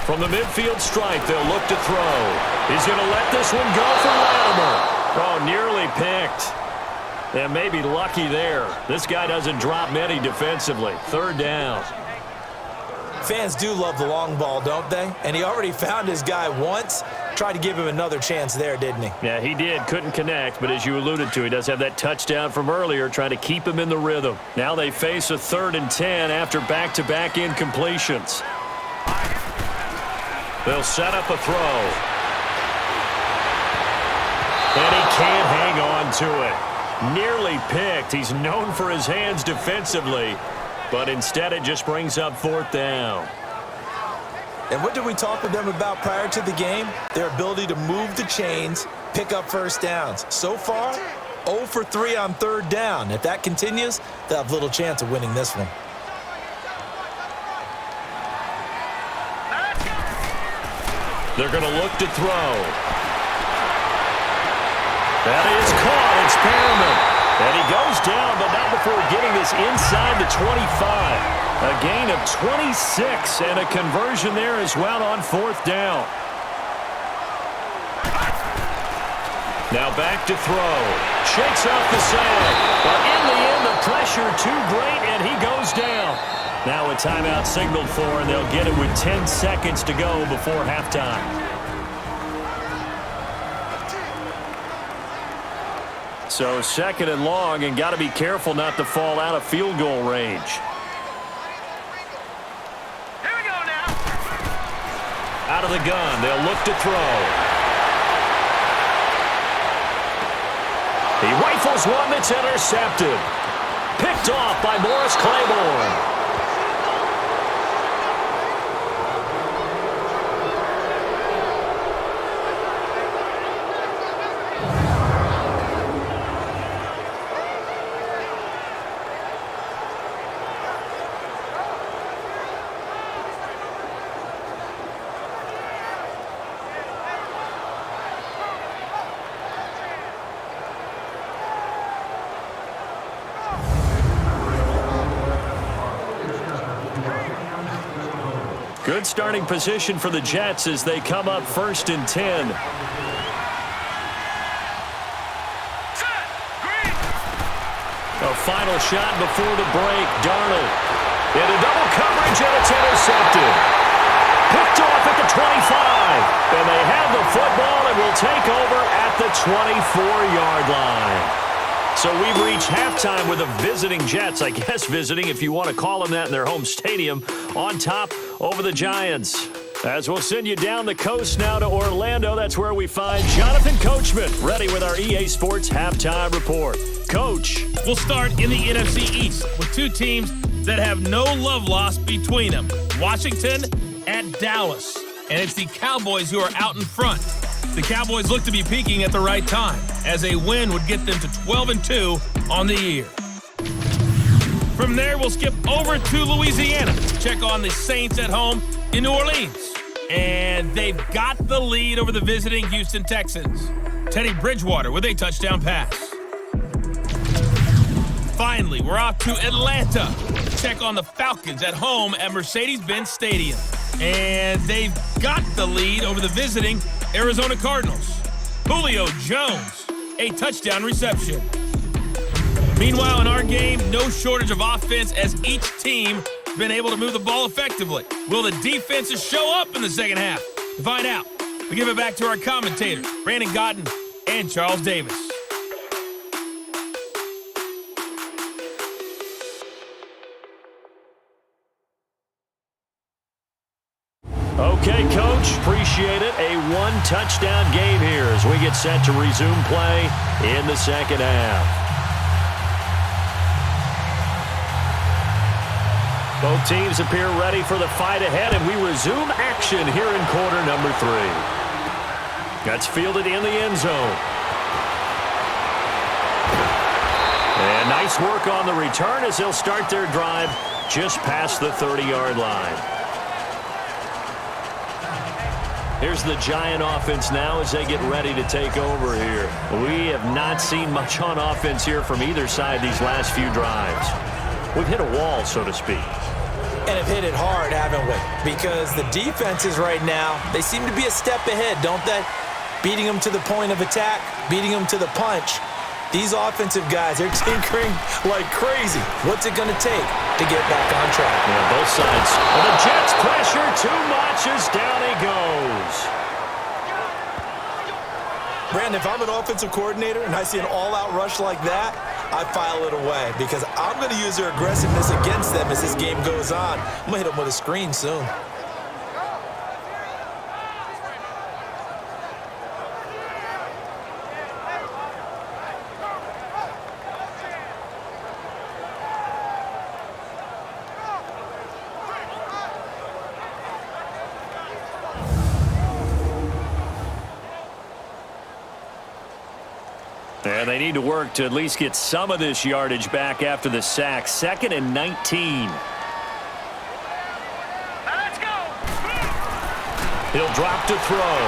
B: From the midfield stripe, they'll look to throw. He's going to let this one go for Latimer. Oh, nearly picked. And maybe lucky there. This guy doesn't drop many defensively. Third down.
C: Fans do love the long ball, don't they? And he already found his guy once. Tried to give him another chance there, didn't he?
B: Yeah, he did. Couldn't connect, but as you alluded to, he does have that touchdown from earlier, trying to keep him in the rhythm. Now they face a 3rd and 10 after back-to-back incompletions. They'll set up a throw. And he can't hang on to it. Nearly picked. He's known for his hands defensively, but instead it just brings up 4th down.
C: And what did we talk with them about prior to the game? Their ability to move the chains, pick up first downs. So far, 0 for 3 on 3rd down. If that continues, they'll have little chance of winning this one.
B: They're going to look to throw. That is caught. It's Perriman. And he goes down, but not before getting this inside the 25. A gain of 26 and a conversion there as well on 4th down. Now back to throw. Shakes off the side. But in the end, the pressure too great, and he goes down. Now a timeout signaled for, and they'll get it with 10 seconds to go before halftime. So 2nd and long, and got to be careful not to fall out of field goal range.
E: Here we go now.
B: Out of the gun, they'll look to throw. He rifles one that's intercepted. Picked off by Morris Claiborne. Good starting position for the Jets as they come up 1st and 10. A final shot before the break. Darnold into double coverage, and it's intercepted. Picked off at the 25. And they have the football and will take over at the 24-yard line. So we've reached halftime with the visiting Jets, I guess visiting if you want to call them that in their home stadium, on top over the Giants. As we'll send you down the coast now to Orlando, that's where we find Jonathan Coachman ready with our EA Sports Halftime Report. Coach.
A: We'll start in the NFC East with 2 teams that have no love lost between them. Washington at Dallas. And it's the Cowboys who are out in front. The Cowboys look to be peaking at the right time, as a win would get them to 12-2 on the year. From there, we'll skip over to Louisiana to check on the Saints at home in New Orleans. And they've got the lead over the visiting Houston Texans. Teddy Bridgewater with a touchdown pass. Finally, we're off to Atlanta to check on the Falcons at home at Mercedes-Benz Stadium. And they've got the lead over the visiting Arizona Cardinals. Julio Jones, a touchdown reception. Meanwhile, in our game, no shortage of offense as each team has been able to move the ball effectively. Will the defenses show up in the second half? To find out, we give it back to our commentators, Brandon Godden and Charles Davis.
B: Okay, Coach, appreciate it. A 1-touchdown game here as we get set to resume play in the second half. Both teams appear ready for the fight ahead, and we resume action here in quarter number 3. That's fielded in the end zone. And nice work on the return as they'll start their drive just past the 30-yard line. Here's the Giant offense now as they get ready to take over here. We have not seen much on offense here from either side these last few drives. We've hit a wall, so to speak.
C: And have hit it hard, haven't we? Because the defenses right now, they seem to be a step ahead, don't they? Beating them to the point of attack, beating them to the punch. These offensive guys, they're tinkering like crazy. What's it going to take to get back on track?
B: Yeah, both sides. And the Jets pressure too much as down he goes.
C: Brandon, if I'm an offensive coordinator and I see an all-out rush like that, I file it away because I'm going to use their aggressiveness against them as this game goes on. I'm going to hit them with a screen soon.
B: And they need to work to at least get some of this yardage back after the sack. 2nd and 19.
E: Let's go.
B: He'll drop to throw.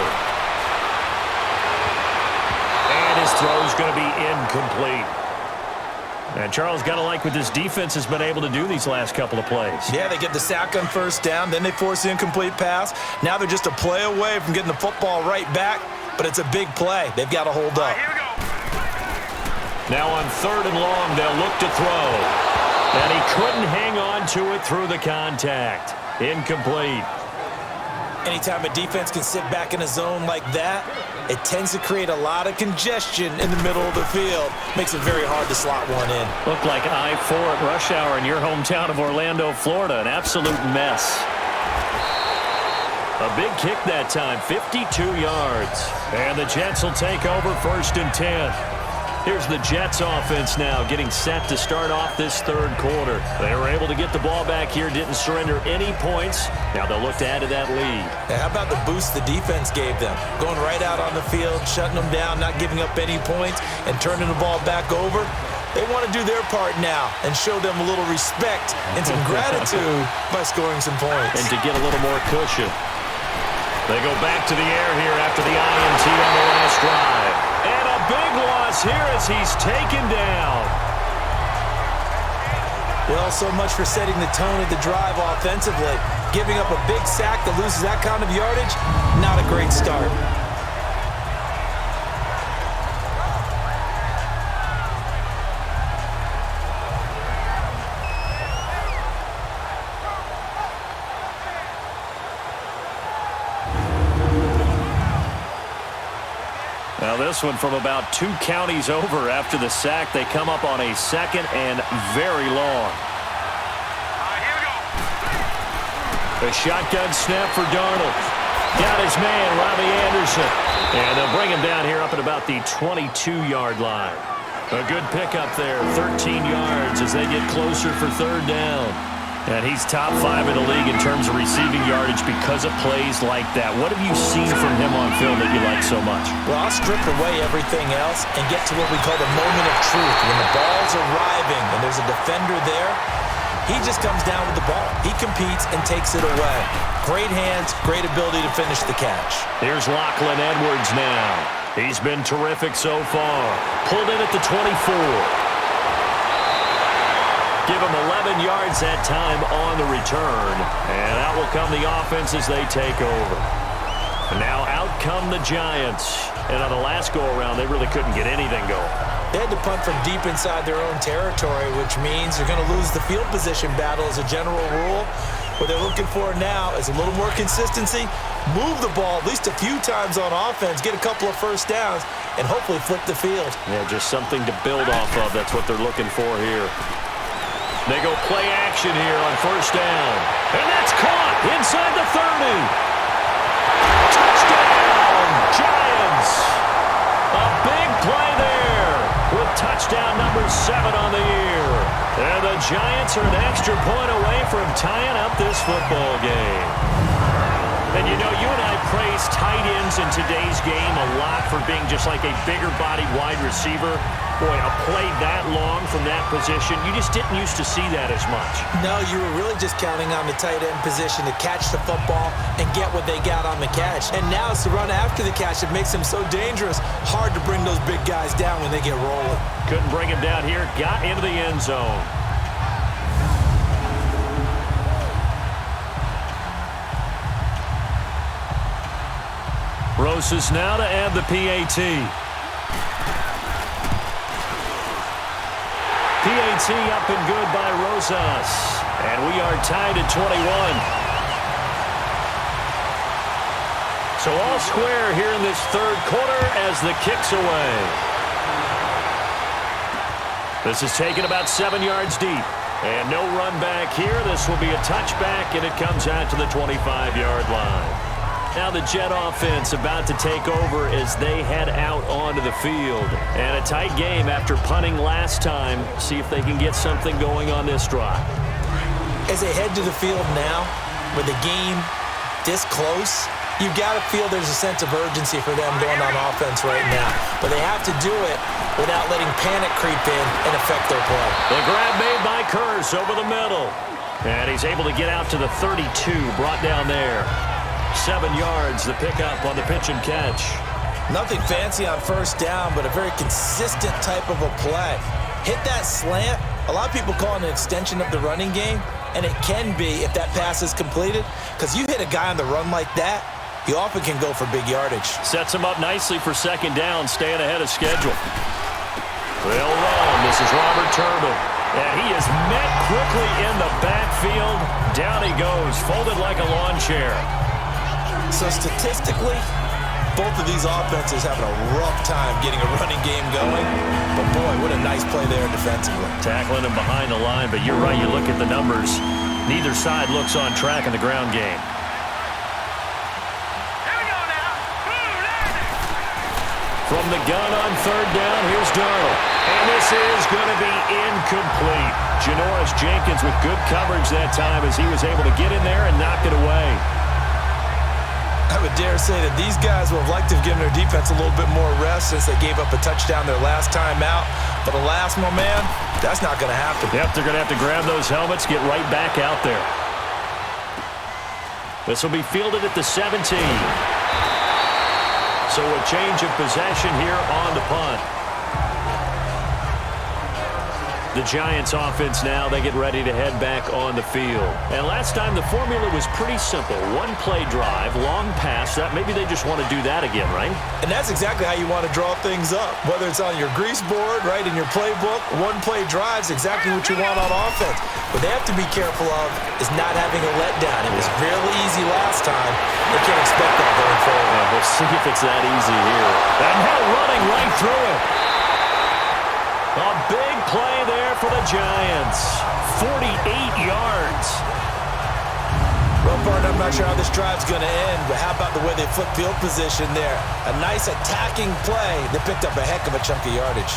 B: And his throw's going to be incomplete. And Charles, got to like what this defense has been able to do these last couple of plays.
C: Yeah, they get the sack on first down, then they force the incomplete pass. Now they're just a play away from getting the football right back, but it's a big play. They've got to hold up.
E: Here we go.
B: Now on 3rd and long, they'll look to throw. And he couldn't hang on to it through the contact. Incomplete.
C: Anytime a defense can sit back in a zone like that, it tends to create a lot of congestion in the middle of the field. Makes it very hard to slot one in.
B: Looked like I-4 at rush hour in your hometown of Orlando, Florida. An absolute mess. A big kick that time, 52 yards. And the Jets will take over 1st and 10. Here's the Jets offense now getting set to start off this 3rd quarter. They were able to get the ball back here, didn't surrender any points. Now they'll look to add to that lead.
C: How about the boost the defense gave them? Going right out on the field, shutting them down, not giving up any points, and turning the ball back over. They want to do their part now and show them a little respect and some gratitude by scoring some points.
B: And to get a little more cushion. They go back to the air here after the INT on the last drive. And a big loss here as he's taken down.
C: Well, so much for setting the tone of the drive offensively. Giving up a big sack that loses that kind of yardage, not a great start.
B: Now this one from about 2 counties over after the sack. They come up on a 2nd and very long.
E: Here we go.
B: A shotgun snap for Darnold. Got his man, Robbie Anderson. And they'll bring him down here up at about the 22-yard line. A good pickup there, 13 yards as they get closer for 3rd down. And he's top 5 in the league in terms of receiving yardage because of plays like that. What have you seen from him on film that you like so much?
C: Well, I'll strip away everything else and get to what we call the moment of truth. When the ball's arriving and there's a defender there, he just comes down with the ball. He competes and takes it away. Great hands, great ability to finish the catch.
B: Here's Lachlan Edwards now. He's been terrific so far. Pulled in at the 24. Give him 11 yards that time on the return. And out will come the offense as they take over. And now out come the Giants. And on the last go-around, they really couldn't get anything going.
C: They had to punt from deep inside their own territory, which means they're going to lose the field position battle as a general rule. What they're looking for now is a little more consistency, move the ball at least a few times on offense, get a couple of first downs, and hopefully flip the field.
B: Yeah, just something to build off of. That's what they're looking for here. They go play action here on 1st down. And that's caught inside the 30. Touchdown, Giants. A big play there with touchdown number 7 on the year. And the Giants are an extra point away from tying up this football game. And you know, you and I praise tight ends in today's game a lot for being just like a bigger body wide receiver. Boy, a play that long from that position, you just didn't used to see that as much.
C: No, you were really just counting on the tight end position to catch the football and get what they got on the catch. And now it's the run after the catch that makes them so dangerous. Hard to bring those big guys down when they get rolling.
B: Couldn't bring him down here, got into the end zone. Rosas now to add the PAT. PAT up and good by Rosas. And we are tied at 21. So all square here in this third quarter as the kick's away. This is taken about 7 yards deep. And no run back here. This will be a touchback, and it comes out to the 25-yard line. Now the Jet offense about to take over as they head out onto the field. And a tight game after punting last time. See if they can get something going on this drive.
C: As they head to the field now, with the game this close, you've got to feel there's a sense of urgency for them going on offense right now. But they have to do it without letting panic creep in and affect their play.
B: The grab made by Curse over the middle. And he's able to get out to the 32, brought down there. 7 yards, the pickup on the pitch and catch.
C: Nothing fancy on first down, but a very consistent type of a play. Hit that slant. A lot of people call it an extension of the running game, and it can be if that pass is completed, because you hit a guy on the run like that, you often can go for big yardage.
B: Sets him up nicely for second down, staying ahead of schedule. They'll run. This is Robert Turbin. And he is met quickly in the backfield. Down he goes, folded like a lawn chair.
C: So statistically, both of these offenses having a rough time getting a running game going. But boy, what a nice play there defensively.
B: Tackling him behind the line, but you're right, you look at the numbers. Neither side looks on track in the ground game. From the gun on third down, here's Darnold. And this is going to be incomplete. Janoris Jenkins with good coverage that time as he was able to get in there and knock it away.
C: I would dare say that these guys would have liked to have given their defense a little bit more rest since they gave up a touchdown their last time out. But alas, my man, that's not going to happen.
B: Yep, they're going to have to grab those helmets, get right back out there. This will be fielded at the 17. So a change of possession here on the punt. The Giants offense now, they get ready to head back on the field. And last time the formula was pretty simple. One play drive, long pass. That maybe they just want to do that again, right?
C: And that's exactly how you want to draw things up. Whether it's on your grease board, right, in your playbook, one play drive is exactly what you want on offense. What they have to be careful of is not having a letdown. It was really easy last time. They can't expect that going forward.
B: Yeah, we'll see if it's that easy here. And now running right through it. A big play there for the Giants. 48 yards.
C: Well, Bart, I'm not sure how this drive's going to end, but how about the way they flip field position there? A nice attacking play. They picked up a heck of a chunk of yardage.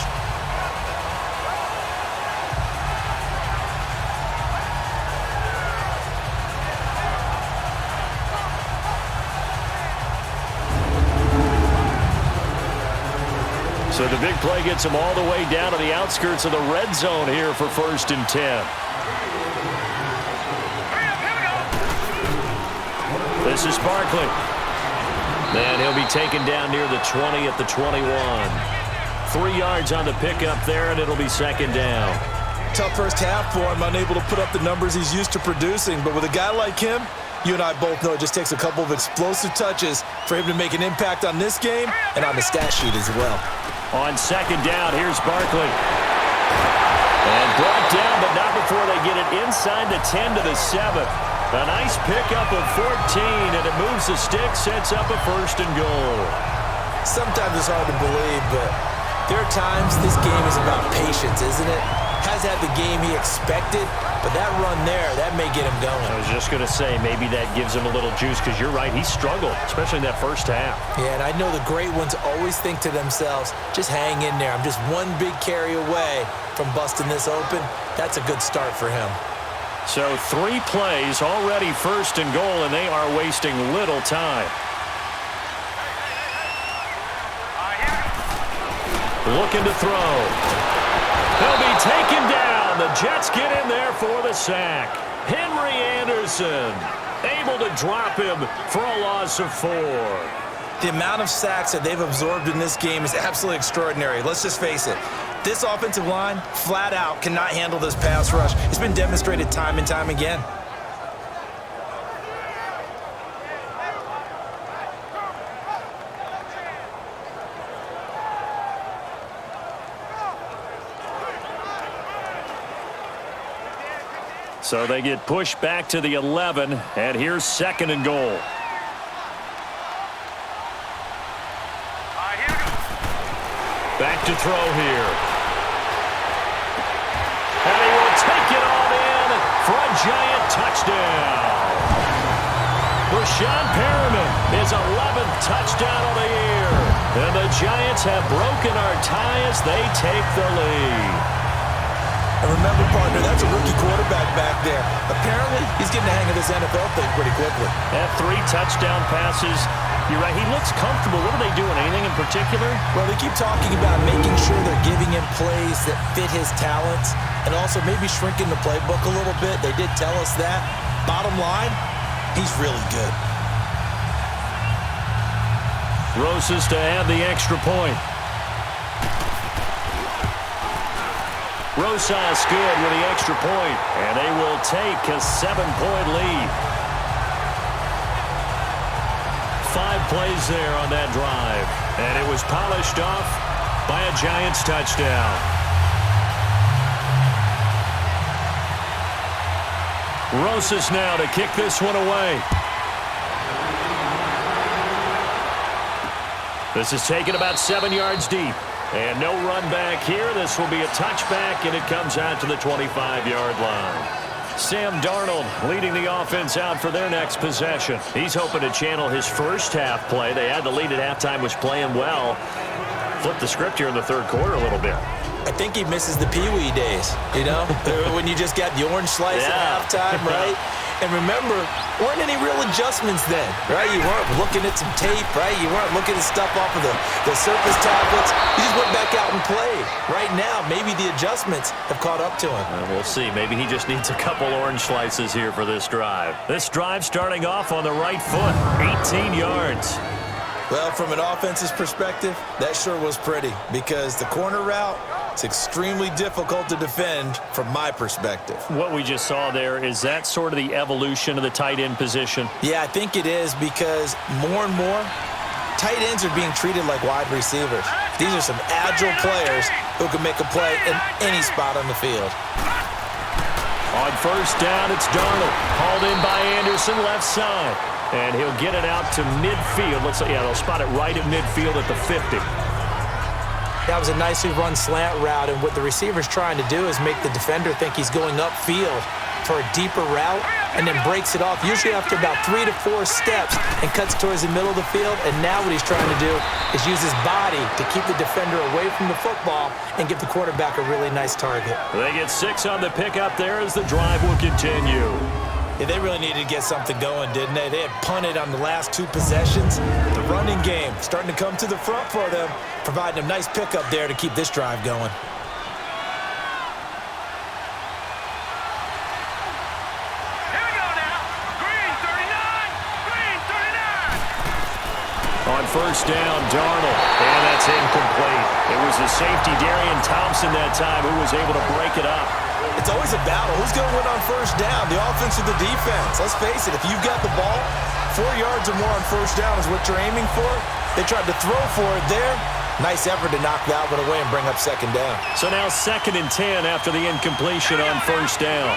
B: So the big play gets them all the way down to the outskirts of the red zone here for 1st and 10. This is Barkley. And he'll be taken down near the 20 at the 21. 3 yards on the pickup there, and it'll be second down.
C: Tough first half for him, unable to put up the numbers he's used to producing. But with a guy like him, you and I both know it just takes a couple of explosive touches for him to make an impact on this game and on the stat sheet as well.
B: On second down, here's Barkley. And brought down, but not before they get it inside the 10 to the 7. A nice pickup of 14, and it moves the stick, sets up a 1st and goal.
C: Sometimes it's hard to believe, but there are times this game is about patience, isn't it? Has had the game he expected, but that run there, that may get him going.
B: I was just going to say, maybe that gives him a little juice, because you're right, he struggled, especially in that first half. Yeah,
C: and I know the great ones always think to themselves, just hang in there. I'm just one big carry away from busting this open. That's a good start for him.
B: So 3 plays, already 1st and goal, and they are wasting little time. Looking to throw. He'll be taken down. The Jets get in there for the sack. Henry Anderson able to drop him for a loss of 4.
C: The amount of sacks that they've absorbed in this game is absolutely extraordinary. Let's just face it. This offensive line, flat out, cannot handle this pass rush. It's been demonstrated time and time again.
B: So they get pushed back to the 11, and here's 2nd and goal.
E: All right, here we go.
B: Back to throw here. And he will take it on in for a Giant touchdown. Rashawn Perriman, his 11th touchdown of the year. And the Giants have broken our tie as they take the lead.
C: And remember, partner, that's a rookie quarterback back there. Apparently, he's getting the hang of this NFL thing pretty quickly.
B: At 3 touchdown passes. You're right, he looks comfortable. What are they doing? Anything in particular?
C: Well, they keep talking about making sure they're giving him plays that fit his talents and also maybe shrinking the playbook a little bit. They did tell us that. Bottom line, he's really good.
B: Rosas to add the extra point. Rosas good with the extra point, and they will take a 7-point lead. 5 plays there on that drive, and it was polished off by a Giants touchdown. Rosas now to kick this one away. This is taken about 7 yards deep. And no run back here. This will be a touchback, and it comes out to the 25-yard line. Sam Darnold leading the offense out for their next possession. He's hoping to channel his first half play. They had the lead at halftime, was playing well. Flip the script here in the 3rd quarter a little bit.
C: I think he misses the Pee-wee days, you know, when you just got the orange slice at halftime, right? And remember, weren't any real adjustments then, right? You weren't looking at some tape, right? You weren't looking at stuff off of the surface tablets. You just went back out and played. Right now, maybe the adjustments have caught up to him.
B: We'll see. Maybe he just needs a couple orange slices here for this drive. This drive starting off on the right foot, 18 yards.
C: Well, from an offense's perspective, that sure was pretty because the corner route, it's extremely difficult to defend from my perspective.
B: What we just saw there, is that sort of the evolution of the tight end position?
C: Yeah, I think it is because more and more, tight ends are being treated like wide receivers. These are some agile players who can make a play in any spot on the field.
B: On 1st down, it's Darnold. Hauled in by Anderson, left side. And he'll get it out to midfield. Looks like, yeah, they'll spot it right at midfield at the 50.
C: That was a nicely run slant route, and what the receiver's trying to do is make the defender think he's going upfield for a deeper route and then breaks it off, usually after about 3 to 4 steps, and cuts towards the middle of the field. And now what he's trying to do is use his body to keep the defender away from the football and give the quarterback a really nice target.
B: They get 6 on the pickup there as the drive will continue.
C: Yeah, they really needed to get something going, didn't they? They had punted on the last 2 possessions. The running game starting to come to the front for them, providing a nice pickup there to keep this drive going.
E: Here we go now. Green 39. Green 39.
B: On 1st down, Darnold. And that's incomplete. It was the safety, Darian Thompson, that time, who was able to break it up.
C: It's always a battle. Who's going to win on 1st down, the offense or the defense? Let's face it, if you've got the ball, 4 yards or more on 1st down is what you're aiming for. They tried to throw for it there. Nice effort to knock that one away and bring up 2nd down.
B: So now 2nd and 10 after the incompletion on 1st down.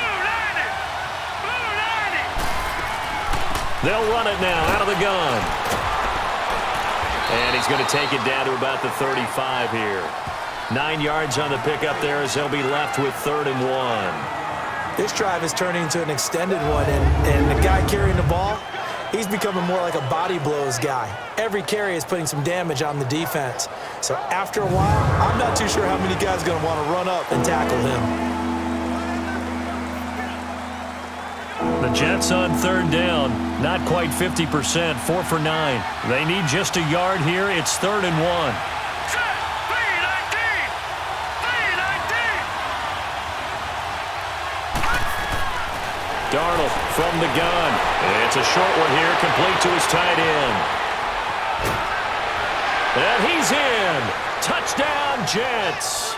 B: They'll run it now out of the gun. And he's going to take it down to about the 35 here. 9 yards on the pickup there as they'll be left with 3rd and 1.
C: This drive is turning into an extended one, and the guy carrying the ball, he's becoming more like a body blows guy. Every carry is putting some damage on the defense. So after a while, I'm not too sure how many guys are going to want to run up and tackle him.
B: The Jets on 3rd down, not quite 50%, 4 for 9. They need just a yard here. It's 3rd and 1. Darnold from the gun. It's a short one here, complete to his tight end. And he's in. Touchdown, Jets.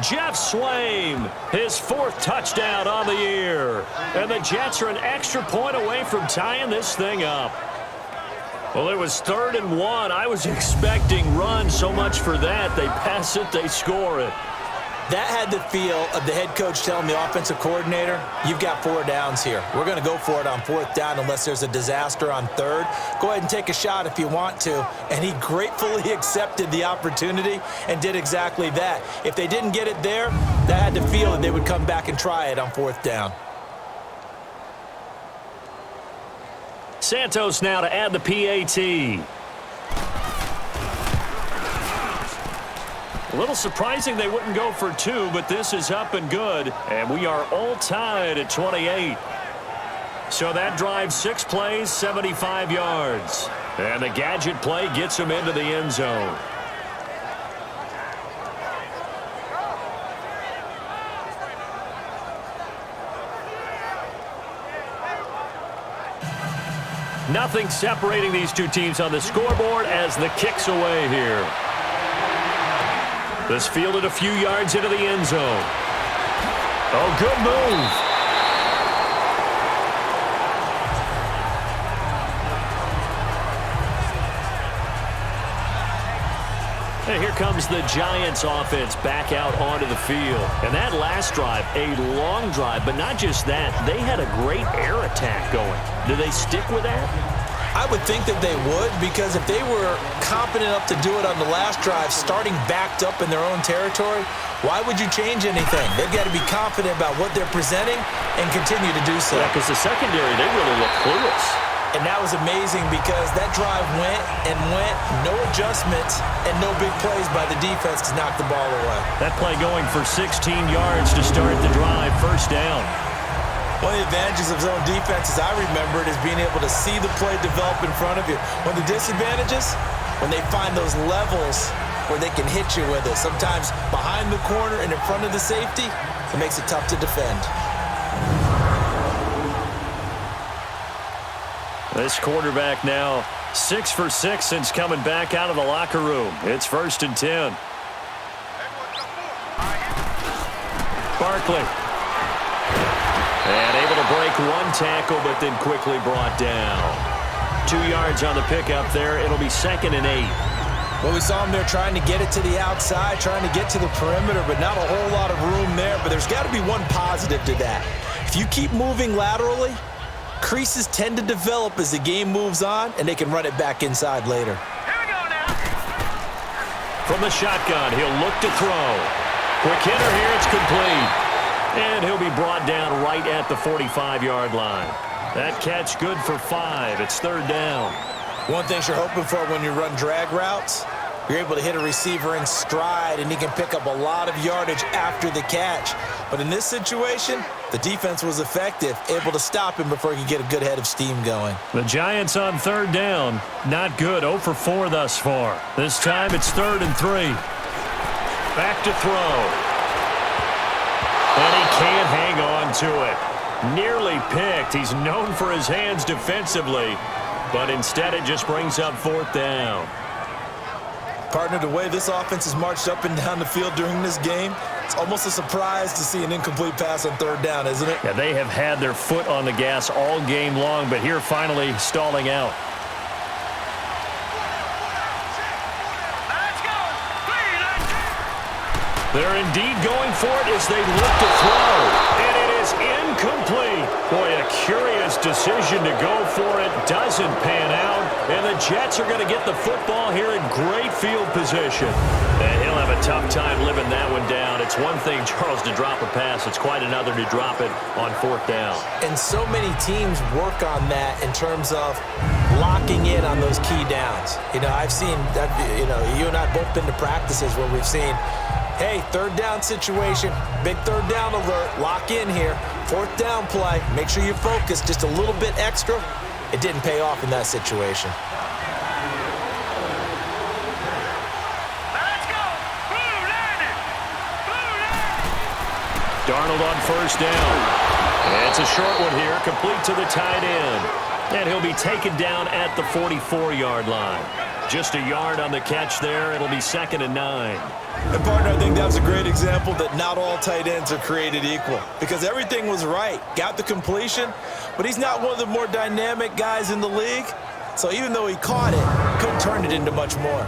B: Jeff Swaim, his 4th touchdown on the year. And the Jets are an extra point away from tying this thing up. Well, it was 3rd and 1. I was expecting run, so much for that. They pass it, they score it.
C: That had the feel of the head coach telling the offensive coordinator, you've got 4 downs here. We're going to go for it on 4th down unless there's a disaster on 3rd. Go ahead and take a shot if you want to. And he gratefully accepted the opportunity and did exactly that. If they didn't get it there, that had the feel that they would come back and try it on 4th down.
B: Santos now to add the PAT. A little surprising they wouldn't go for 2, but this is up and good, and we are all tied at 28. So that drives 6 plays, 75 yards. And the gadget play gets him into the end zone. Nothing separating these two teams on the scoreboard as the kick's away here. This fielded a few yards into the end zone. Oh, good move. And here comes the Giants offense back out onto the field. And that last drive, a long drive, but not just that. They had a great air attack going. Do they stick with that?
C: I would think that they would, because if they were competent enough to do it on the last drive, starting backed up in their own territory, why would you change anything? They've got to be confident about what they're presenting and continue to do so.
B: Yeah, because the secondary, they really look clueless.
C: And that was amazing because that drive went and went, no adjustments, and no big plays by the defense to knock the ball away.
B: That play going for 16 yards to start the drive, 1st down.
C: One of the advantages of zone defense, as I remember it, is being able to see the play develop in front of you. One of the disadvantages, when they find those levels where they can hit you with it. Sometimes behind the corner and in front of the safety, it makes it tough to defend.
B: This quarterback now 6 for 6 since coming back out of the locker room. It's 1st and 10. Barkley. And able to break 1 tackle, but then quickly brought down. 2 yards on the pickup there. It'll be 2nd and 8.
C: Well, we saw him there trying to get it to the outside, trying to get to the perimeter, but not a whole lot of room there. But there's got to be one positive to that. If you keep moving laterally, creases tend to develop as the game moves on, and they can run it back inside later.
E: Here we go now.
B: From the shotgun, he'll look to throw. Quick hitter here, it's complete. And he'll be brought down right at the 45-yard line. That catch good for 5. It's 3rd down.
C: One thing you're hoping for when you run drag routes, you're able to hit a receiver in stride, and he can pick up a lot of yardage after the catch. But in this situation, the defense was effective, able to stop him before he could get a good head of steam going.
B: The Giants on 3rd down. Not good. 0 for 4 thus far. This time it's 3rd and 3. Back to throw. And he can't hang on to it. Nearly picked. He's known for his hands defensively, but instead it just brings up 4th down.
C: Partner, the way this offense has marched up and down the field during this game, it's almost a surprise to see an incomplete pass on 3rd down, isn't it?
B: Yeah, they have had their foot on the gas all game long, but here finally stalling out.
E: Let's go.
B: They're indeed going for it as they look to throw. And it is incomplete. Boy, a curious decision to go for it. Doesn't pan out. And the Jets are going to get the football here in great field position. And he'll have a tough time living that one down. It's one thing, Charles, to drop a pass. It's quite another to drop it on 4th down.
C: And so many teams work on that in terms of locking in on those key downs. You know, I've seen, you and I have both been to practices where we've seen, hey, 3rd down situation, big 3rd down alert, lock in here, 4th down play, make sure you focus just a little bit extra. It didn't pay off in that situation.
E: Let's go. Blue landed. Blue landed.
B: Darnold on 1st down. And it's a short one here, complete to the tight end. And he'll be taken down at the 44-yard line. Just a yard on the catch there. It'll be 2nd and 9.
C: And partner, I think that was a great example that not all tight ends are created equal, because everything was right. Got the completion, but he's not one of the more dynamic guys in the league. So even though he caught it, couldn't turn it into much more.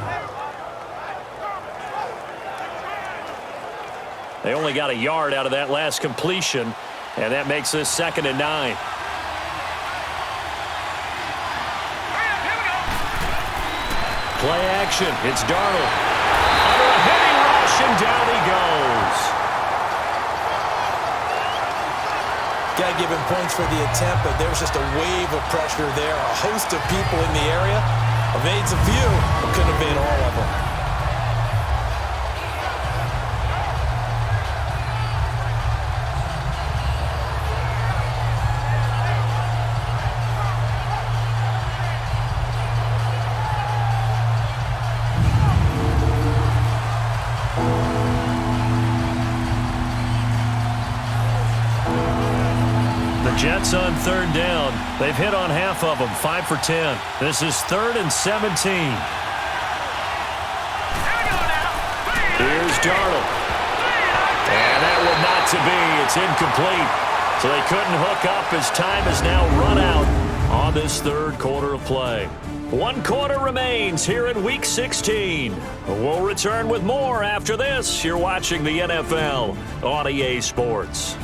B: They only got a yard out of that last completion, and that makes this 2nd and 9. Play action. It's Darnold. Under a heavy rush, and down he goes.
C: Got to give him points for the attempt, but there was just a wave of pressure there. A host of people in the area. Evades a few, but couldn't evade all of them.
B: Jets on 3rd down. They've hit on half of them, 5 for 10. This is 3rd and 17. Here's Darnold. And that will not to be. It's incomplete. So they couldn't hook up as time has now run out on this 3rd quarter of play. 1 quarter remains here in Week 16. We'll return with more after this. You're watching the NFL on EA Sports.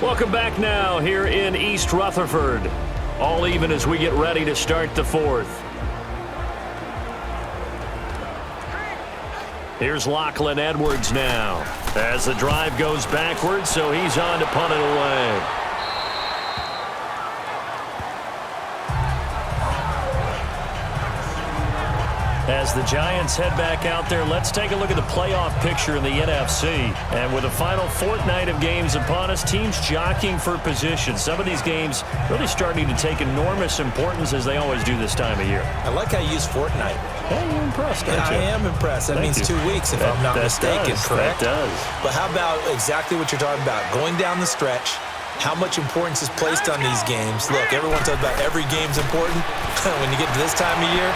B: Welcome back now here in East Rutherford. All even as we get ready to start the 4th. Here's Lachlan Edwards now as the drive goes backwards, so he's on to punt it away. As the Giants head back out there, let's take a look at the playoff picture in the NFC. And with the final fortnight of games upon us, teams jockeying for position. Some of these games really starting to take enormous importance as they always do this time of year.
C: I like how you use fortnight.
B: Hey, you're impressed, aren't you?
C: I am impressed. That means 2 weeks, if I'm not mistaken, correct?
B: That does.
C: But how about exactly what you're talking about? Going down the stretch, how much importance is placed on these games. Look, everyone talks about every game's important. When you get to this time of year,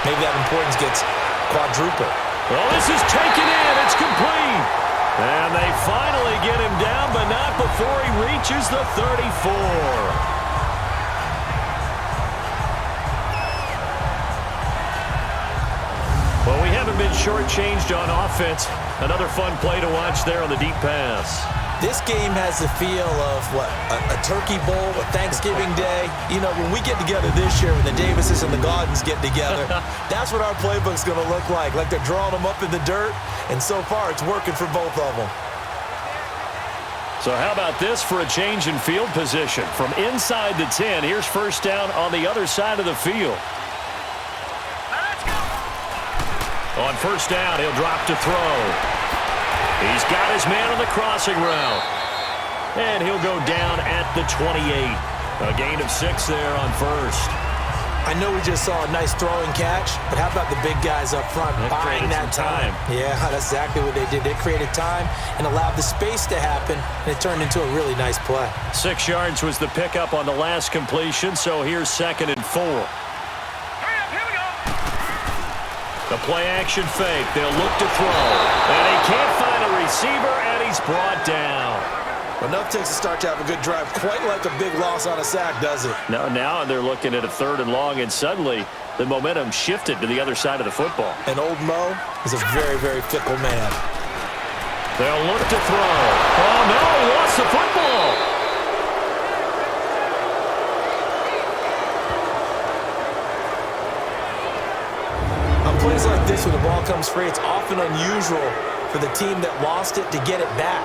C: maybe that importance gets quadruple.
B: Well, this is taken in. It's complete. And they finally get him down, but not before he reaches the 34. Well, we haven't been shortchanged on offense. Another fun play to watch there on the deep pass.
C: This game has the feel of, what, a turkey bowl, a Thanksgiving day. You know, when we get together this year, when the Davises and the Gaudens get together, that's what our playbook's going to look like they're drawing them up in the dirt, and so far it's working for both of them.
B: So how about this for a change in field position? From inside the 10, here's 1st down on the other side of the field. On 1st down, he'll drop to throw. He's got his man on the crossing route. And he'll go down at the 28. A gain of 6 there on 1st.
C: I know we just saw a nice throwing catch, but how about the big guys up front buying that time? Yeah, that's exactly what they did. They created time and allowed the space to happen, and it turned into a really nice play.
B: 6 yards was the pickup on the last completion, so here's 2nd and 4. The play-action fake. They'll look to throw. And he can't find a receiver, and he's brought down.
C: Enough takes to start to have a good drive. Quite like a big loss on a sack, does it?
B: No, now they're looking at a 3rd and long, and suddenly the momentum shifted to the other side of the football.
C: And old Mo is a very, very fickle man.
B: They'll look to throw. Oh, no, he lost the football.
C: Plays like this, when the ball comes free, it's often unusual for the team that lost it to get it back,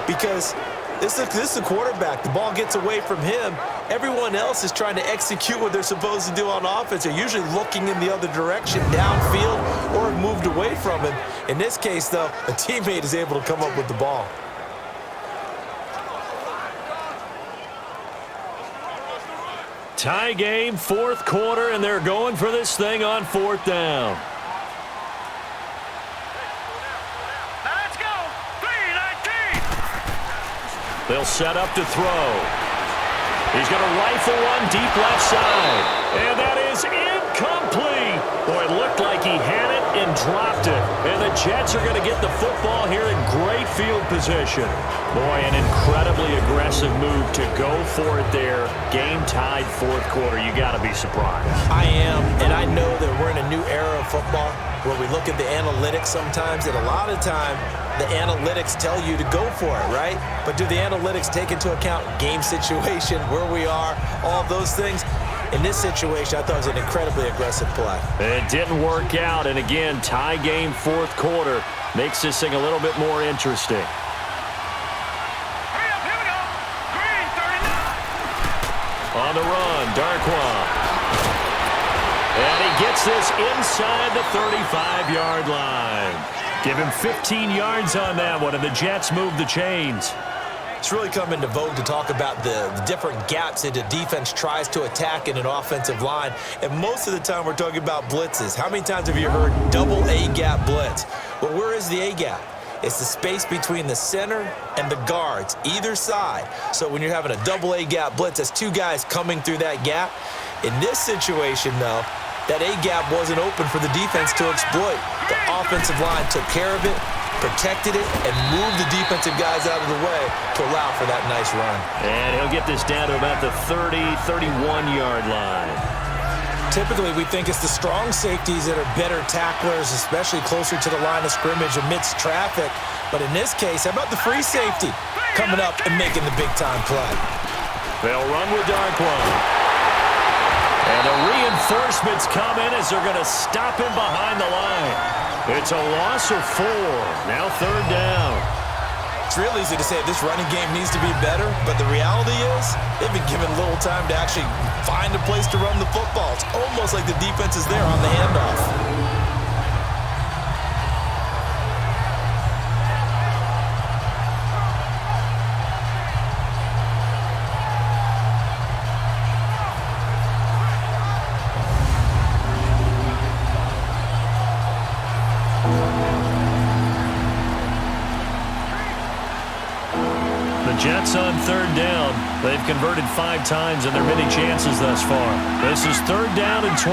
C: because this is the quarterback. The ball gets away from him. Everyone else is trying to execute what they're supposed to do on offense. They're usually looking in the other direction, downfield, or have moved away from him. In this case, though, a teammate is able to come up with the ball.
B: Tie game, 4th quarter, and they're going for this thing on 4th down. They'll set up to throw. He's going to rifle one deep left side. And that is incomplete. Boy, it looked like he had it and dropped it. And the Jets are going to get the football here in great field position. Boy, an incredibly incredibly aggressive move to go for it there. Game-tied fourth quarter. You got to be surprised.
C: I am, and I know that we're in a new era of football where we look at the analytics sometimes, and a lot of time the analytics tell you to go for it, right? But do the analytics take into account game situation, where we are, all those things? In this situation, I thought it was an incredibly aggressive play.
B: It didn't work out, and again, tie game fourth quarter makes this thing a little bit more interesting.
E: Hurry up, here we go. Green, 39.
B: On the run, Darkwa. And he gets this inside the 35-yard line. Give him 15 yards on that one, and the Jets move the chains.
C: It's really come into vogue to talk about the different gaps that the defense tries to attack in an offensive line. And most of the time we're talking about blitzes. How many times have you heard double A-gap blitz? Well, where is the A-gap? It's the space between the center and the guards, either side. So when you're having a double A-gap blitz, that's two guys coming through that gap. In this situation, though, that A-gap wasn't open for the defense to exploit. The offensive line took care of it, protected it, and moved the defensive guys out of the way to allow for that nice run.
B: And he'll get this down to about the 30, 31-yard line.
C: Typically, we think it's the strong safeties that are better tacklers, especially closer to the line of scrimmage amidst traffic. But in this case, how about the free safety coming up and making the big-time play?
B: They'll run with Darkwa. And the reinforcements come in as they're going to stop him behind the line. It's a loss of 4. Now third down.
C: It's real easy to say this running game needs to be better, but the reality is they've been given little time to actually find a place to run the football. It's almost like the defense is there on the handoff.
B: Jets on third down. They've converted 5 times in their many chances thus far. This is third down and 12.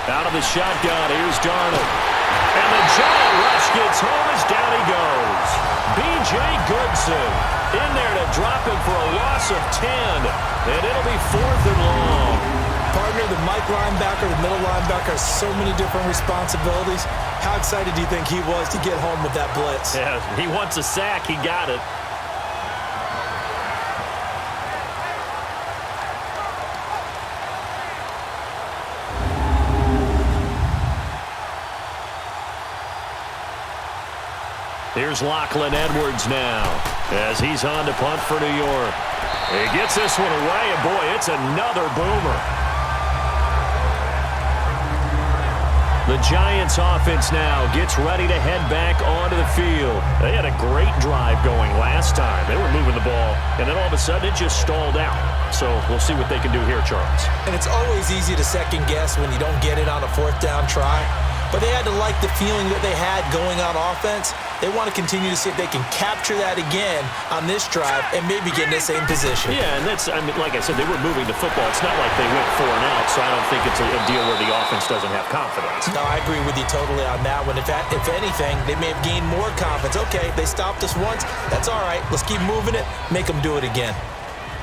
B: Out of the shotgun, here's Darnold. And the giant rush gets home as down he goes. B.J. Goodson in there to drop him for a loss of 10. And it'll be 4th and long.
C: Partner, the Mike linebacker, the middle linebacker has so many different responsibilities. How excited do you think he was to get home with that blitz?
B: Yeah, he wants a sack. He got it. Here's Lachlan Edwards now as he's on to punt for New York. He gets this one away, and boy, it's another boomer. The Giants offense now gets ready to head back onto the field. They had a great drive going last time. They were moving the ball, and then all of a sudden it just stalled out. So we'll see what they can do here, Charles.
C: And it's always easy to second guess when you don't get it on a 4th down try. But they had to like the feeling that they had going on offense. They want to continue to see if they can capture that again on this drive and maybe get in the same position.
B: Yeah, and that's, I mean, like I said, they were moving the football. It's not like they went 4 and out, so I don't think it's a deal where the offense doesn't have confidence.
C: No, I agree with you totally on that one. If anything, they may have gained more confidence. Okay, they stopped us once. That's all right. Let's keep moving it. Make them do it again.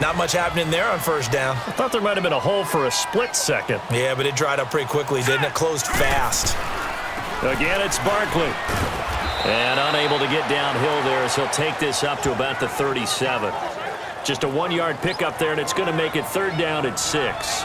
C: Not much happening there on first down.
B: I thought there might have been a hole for a split second.
C: Yeah, but it dried up pretty quickly, didn't it? Closed fast.
B: Again, it's Barkley. And unable to get downhill there as he'll take this up to about the 37. Just a 1-yard pickup there, and it's going to make it third down at 6.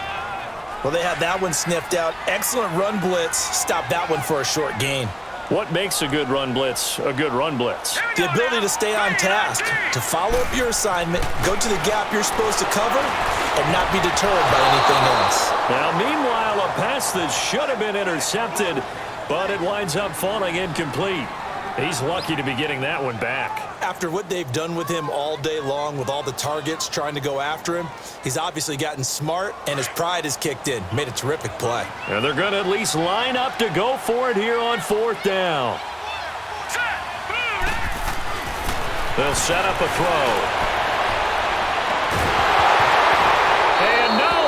C: Well, they had that one sniffed out. Excellent run blitz. Stop that one for a short gain.
B: What makes a good run blitz a good run blitz?
C: The ability to stay on task, to follow up your assignment, go to the gap you're supposed to cover, and not be deterred by anything else.
B: Now, meanwhile, a pass that should have been intercepted, but it winds up falling incomplete. He's lucky to be getting that one back.
C: After what they've done with him all day long with all the targets trying to go after him, he's obviously gotten smart, and his pride has kicked in. Made a terrific play.
B: And they're going to at least line up to go for it here on 4th down. They'll set up a throw. And no,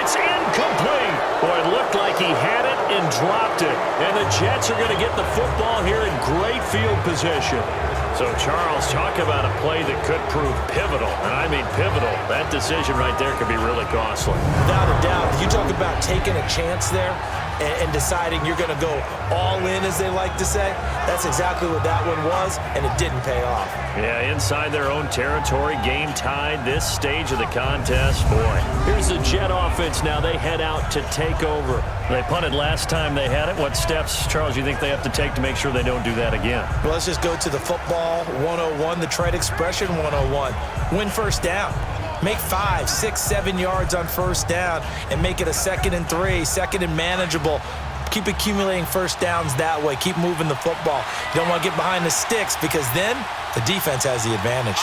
B: it's incomplete. Boy, it looked like he had it and dropped it. And the Jets are going to get the football here in great field position. So, Charles, talk about a play that could prove pivotal, and I mean pivotal. That decision right there could be really costly.
C: Without a doubt. You talk about taking a chance there and deciding you're going to go all in, as they like to say. That's exactly what that one was, and it didn't pay off.
B: Yeah, inside their own territory, game tied, this stage of the contest. Boy, here's the Jet offense now. They head out to take over. They punted last time they had it. What steps, Charles, you think they have to take to make sure they don't do that again?
C: Well, let's just go to the football 101, the trade expression 101. Win first down. Make 5, 6, 7 yards on first down and make it a 2nd and 3, 2nd and manageable. Keep accumulating first downs that way. Keep moving the football. You don't want to get behind the sticks because then the defense has the advantage.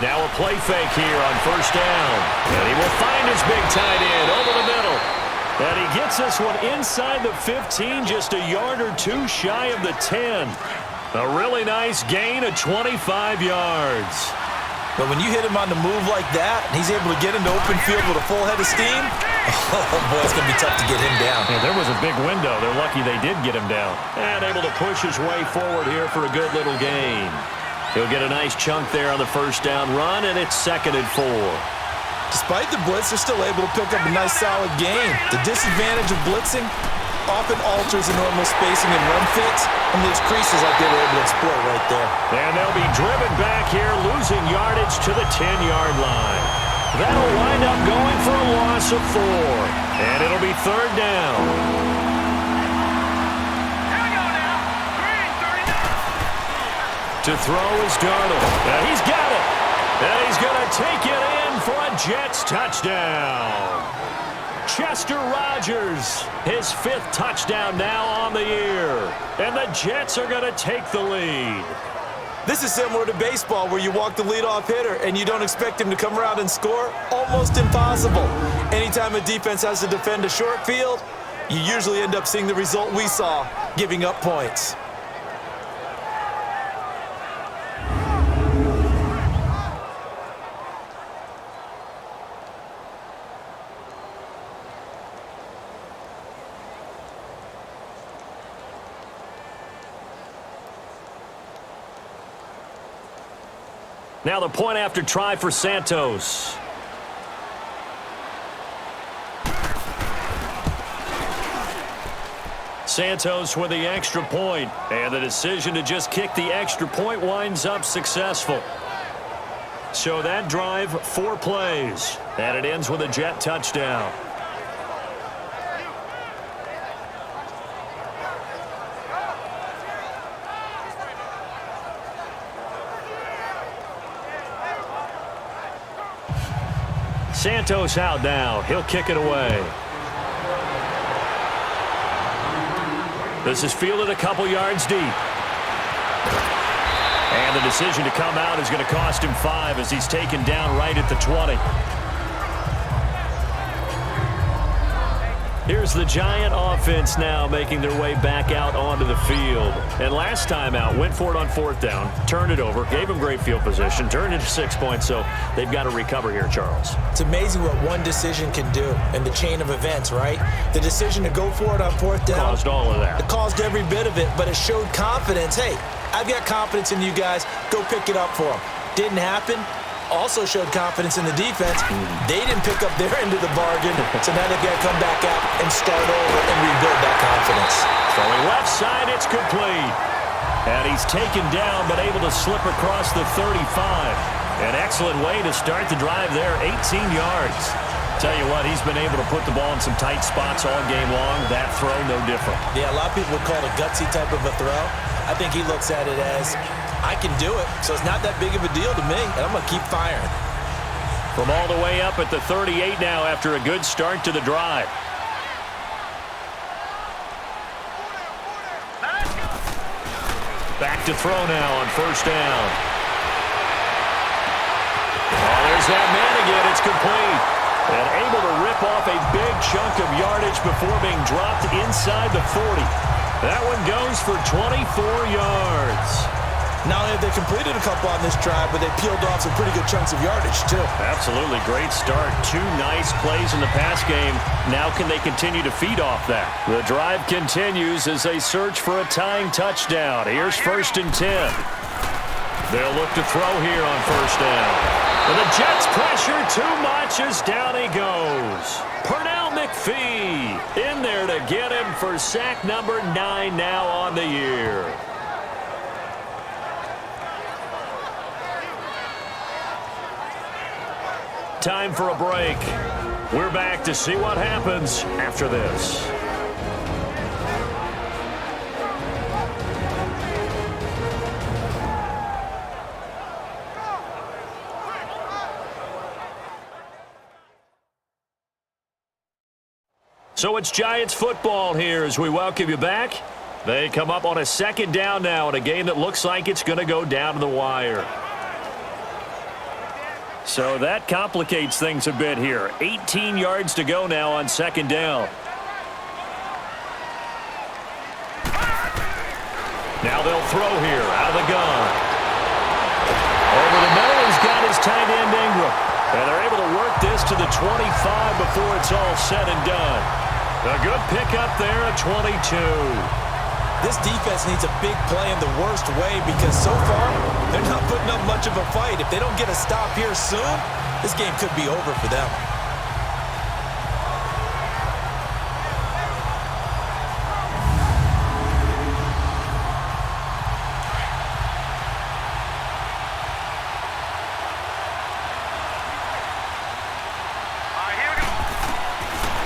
B: Now a play fake here on first down. And he will find his big tight end over the middle. And he gets this one inside the 15, just a yard or two shy of the 10. A really nice gain of 25 yards.
C: But when you hit him on the move like that, and he's able to get into open field with a full head of steam, oh boy, it's going to be tough to get him down.
B: Yeah, there was a big window. They're lucky they did get him down. And able to push his way forward here for a good little gain. He'll get a nice chunk there on the first down run, and it's 2nd and 4.
C: Despite the blitz, they're still able to pick up a nice solid gain. The disadvantage of blitzing often alters the normal spacing and run fits, and leaves creases like they were able to exploit right there.
B: And they'll be driven back here, losing yardage to the 10-yard line. That'll wind up going for a loss of 4. And it'll be 3rd down.
E: Here we go now. Green, 39.
B: To throw is Darnold. Now he's got it. And he's going to take it in for a Jets touchdown. Chester Rogers, his 5th touchdown now on the year. And the Jets are going to take the lead.
C: This is similar to baseball where you walk the leadoff hitter and you don't expect him to come around and score. Almost impossible. Anytime a defense has to defend a short field, you usually end up seeing the result we saw, giving up points.
B: Now the point after try for Santos. Santos with the extra point, and the decision to just kick the extra point winds up successful. So that drive, 4 plays, and it ends with a Jet touchdown. Santos out now. He'll kick it away. This is fielded a couple yards deep. And the decision to come out is going to cost him 5 as he's taken down right at the 20. Here's the Giant offense now making their way back out onto the field. And last time out, went for it on 4th down, turned it over, gave him great field position, turned it to 6 points, so they've got to recover here, Charles.
C: It's amazing what one decision can do in the chain of events, right? The decision to go for it on 4th down.
B: Caused all of that.
C: It caused every bit of it, but it showed confidence. Hey, I've got confidence in you guys. Go pick it up for them. Didn't happen. Also showed confidence in the defense. They didn't pick up their end of the bargain, so now they've got to come back out and start over and rebuild that confidence.
B: Throwing left side, it's complete. And he's taken down, but able to slip across the 35. An excellent way to start the drive there, 18 yards. Tell you what, he's been able to put the ball in some tight spots all game long. That throw, no different.
C: Yeah, a lot of people would call it a gutsy type of a throw. I think he looks at it as, I can do it, so it's not that big of a deal to me, and I'm going to keep firing.
B: From all the way up at the 38 now after a good start to the drive. Back to throw now on first down. Oh, there's that man again. It's complete. And able to rip off a big chunk of yardage before being dropped inside the 40. That one goes for 24 yards.
C: Not only have they completed a couple on this drive, but they peeled off some pretty good chunks of yardage, too.
B: Absolutely. Great start. 2 nice plays in the pass game. Now can they continue to feed off that? The drive continues as they search for a tying touchdown. Here's 1st and 10. They'll look to throw here on 1st down. And the Jets pressure too much as down he goes. Pernell McPhee in there to get him for sack number 9 now on the year. Time for a break. We're back to see what happens after this. So it's Giants football here as we welcome you back. They come up on a 2nd down now in a game that looks like it's going to go down to the wire. So that complicates things a bit here. 18 yards to go now on 2nd down. Now they'll throw here out of the gun. Over the middle, he's got his tight end Ingram. And they're able to work this to the 25 before it's all said and done. A good pickup there at 22.
C: This defense needs a big play in the worst way because so far, they're not putting up much of a fight. If they don't get a stop here soon, this game could be over for them.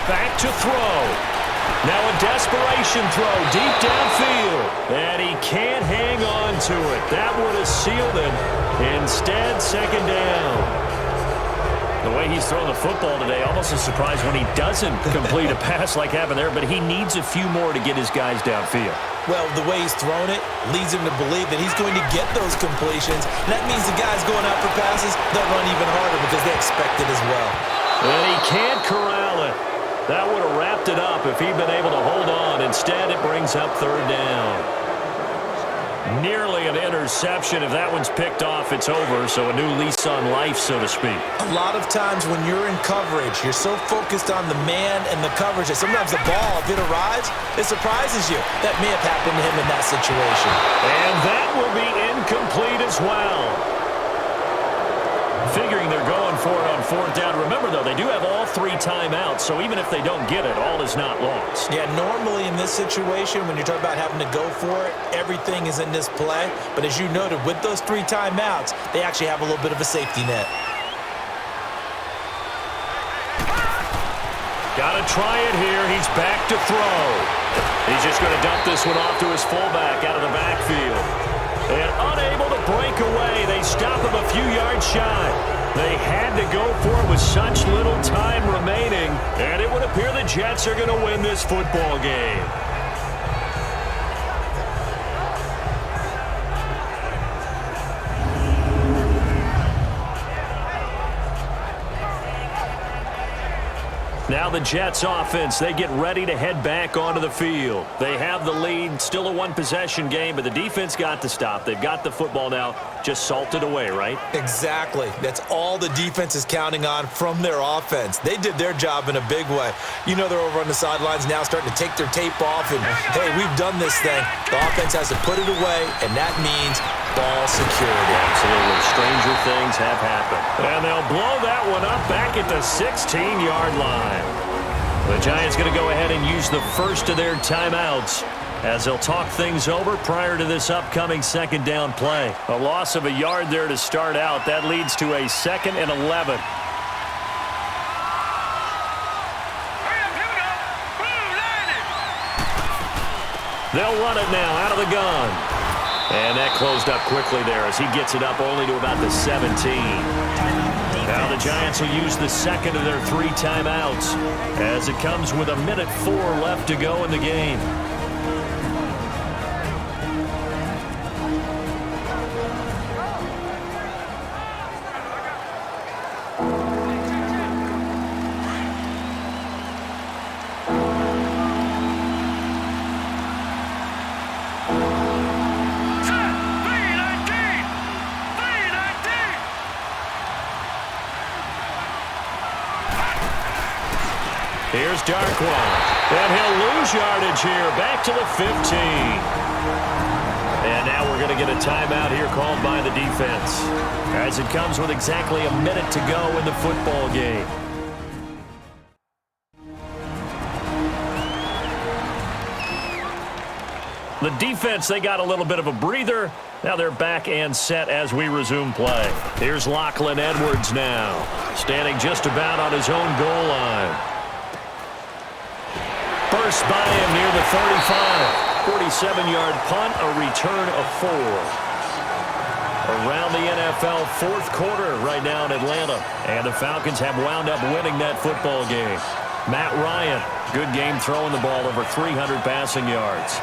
B: Back to throw. Now a desperation throw deep downfield. And he can't hang on to it. That would have sealed it. Instead, 2nd down. The way he's throwing the football today, almost a surprise when he doesn't complete a pass like happened there, but he needs a few more to get his guys downfield.
C: Well, the way he's thrown it leads him to believe that he's going to get those completions. And that means the guys going out for passes, they'll run even harder because they expect it as well.
B: And he can't corral it. That would have wrapped it up if he'd been able to hold on. Instead, it brings up 3rd down. Nearly an interception. If that one's picked off, it's over. So a new lease on life, so to speak.
C: A lot of times when you're in coverage, you're so focused on the man and the coverage that sometimes the ball, if it arrives, it surprises you. That may have happened to him in that situation.
B: And that will be incomplete as well. Figuring they're going for it on 4th down. Remember, though, they do have all 3 timeouts, so even if they don't get it, all is not lost.
C: Yeah, normally in this situation, when you're talking about having to go for it, everything is in this play. But as you noted, with those 3 timeouts, they actually have a little bit of a safety net.
B: Got to try it here. He's back to throw. He's just going to dump this one off to his fullback out of the backfield. And unable to break away, they stop him a few yards shy. They had to go for it with such little time remaining, and it would appear the Jets are going to win this football game. Now the Jets offense, they get ready to head back onto the field. They have the lead, still a 1-possession game, but the defense got to stop. They've got the football now, just salted away, right?
C: Exactly. That's all the defense is counting on from their offense. They did their job in a big way. You know they're over on the sidelines now starting to take their tape off and, hey, we've done this thing. The offense has to put it away, and that means ball security.
B: Absolutely. Stranger things have happened. And they'll blow that one up back at the 16-yard line. The Giants going to go ahead and use the first of their timeouts as they'll talk things over prior to this upcoming 2nd down play. A loss of a yard there to start out. That leads to a 2nd and 11. They'll run it now out of the gun. And that closed up quickly there as he gets it up only to about the 17. Now the Giants will use the 2nd of their 3 timeouts as it comes with 1:04 left to go in the game.
E: Set, 3, 19.
B: Here's Darkwa. And he'll lose yardage here. Back to the 15. And now we're going to get a timeout here called by the defense, as it comes with exactly a minute to go in the football game. The defense, they got a little bit of a breather. Now they're back and set as we resume play. Here's Lachlan Edwards now, standing just about on his own goal line. Burst by him near the 35. 47-yard punt, a return of 4. Around the NFL fourth quarter right now in Atlanta. And the Falcons have wound up winning that football game. Matt Ryan, good game throwing the ball, over 300 passing yards.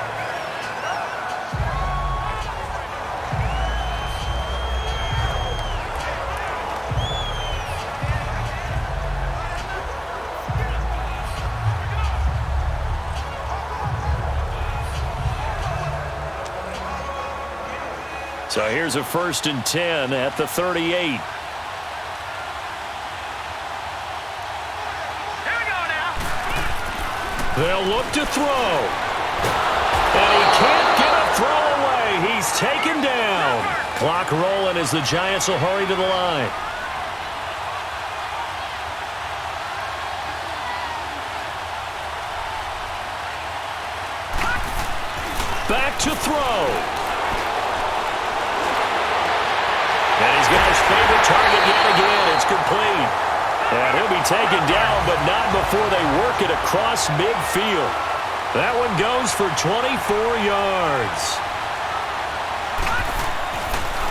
B: So here's a 1st and 10 at the 38.
E: Here we go now.
B: They'll look to throw. And he can't get a throw away. He's taken down. Clock rolling as the Giants will hurry to the line. Back to throw. And he's got his favorite target yet again. It's complete. And he'll be taken down, but not before they work it across midfield. That one goes for 24 yards.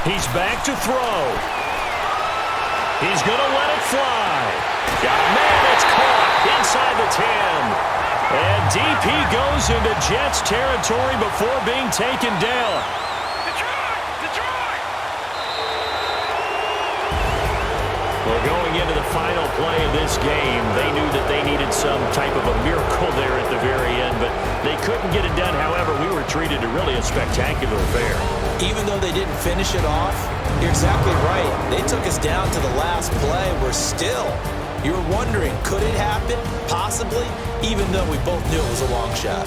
B: He's back to throw. He's going to let it fly. Got a man. It's caught inside the 10. And DP goes into Jets territory before being taken down. Well, going into the final play of this game, they knew that they needed some type of a miracle there at the very end, but they couldn't get it done. However, we were treated to really a spectacular affair.
C: Even though they didn't finish it off, you're exactly right. They took us down to the last play. We're still, you were wondering, could it happen? Possibly, even though we both knew it was a long shot.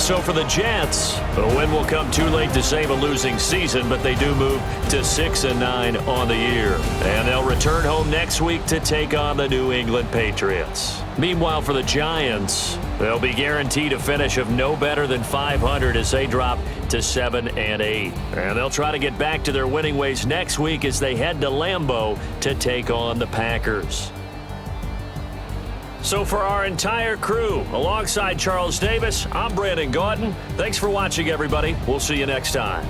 B: So for the Jets, the win will come too late to save a losing season, but they do move to 6-9 on the year. And they'll return home next week to take on the New England Patriots. Meanwhile, for the Giants, they'll be guaranteed a finish of no better than 500 as they drop to 7-8. And they'll try to get back to their winning ways next week as they head to Lambeau to take on the Packers. So for our entire crew, alongside Charles Davis, I'm Brandon Gautin. Thanks for watching, everybody. We'll see you next time.